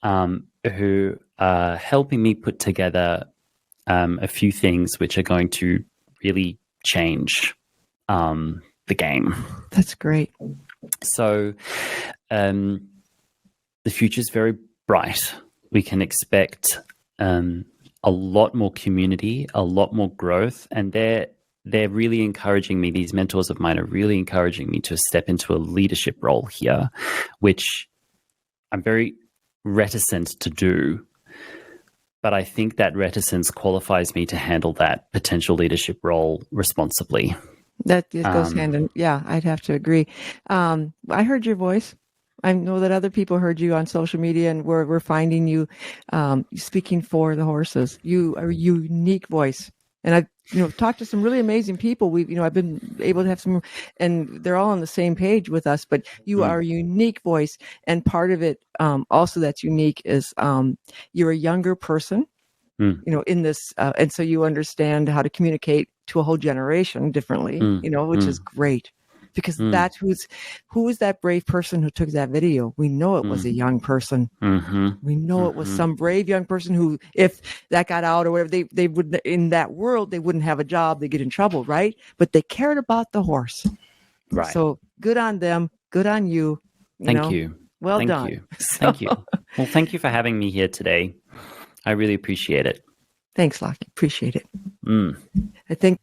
who are helping me put together a few things which are going to really change the game. That's great. So the future is very bright. We can expect a lot more community, a lot more growth, and they're really encouraging me. These mentors of mine are really encouraging me to step into a leadership role here, which I'm very reticent to do. But I think that reticence qualifies me to handle that potential leadership role responsibly. That it goes hand in. Yeah, I'd have to agree. I heard your voice. I know that other people heard you on social media, and we're finding you speaking for the horses. You are a unique voice, and I've talked to some really amazing people. I've been able to have some, and they're all on the same page with us. But you are a unique voice, and part of it also that's unique is you're a younger person. In this, and so you understand how to communicate to a whole generation differently, which is great, because that's who is that brave person who took that video? We know it was a young person. We know it was some brave young person who, if that got out or whatever, they would, in that world, they wouldn't have a job, they get in trouble, right? But they cared about the horse. Right. So good on them. Good on you. Thank you. Well Thank done. you. Thank you. Well, thank you for having me here today. I really appreciate it. Thanks, Lockie. Appreciate it. I think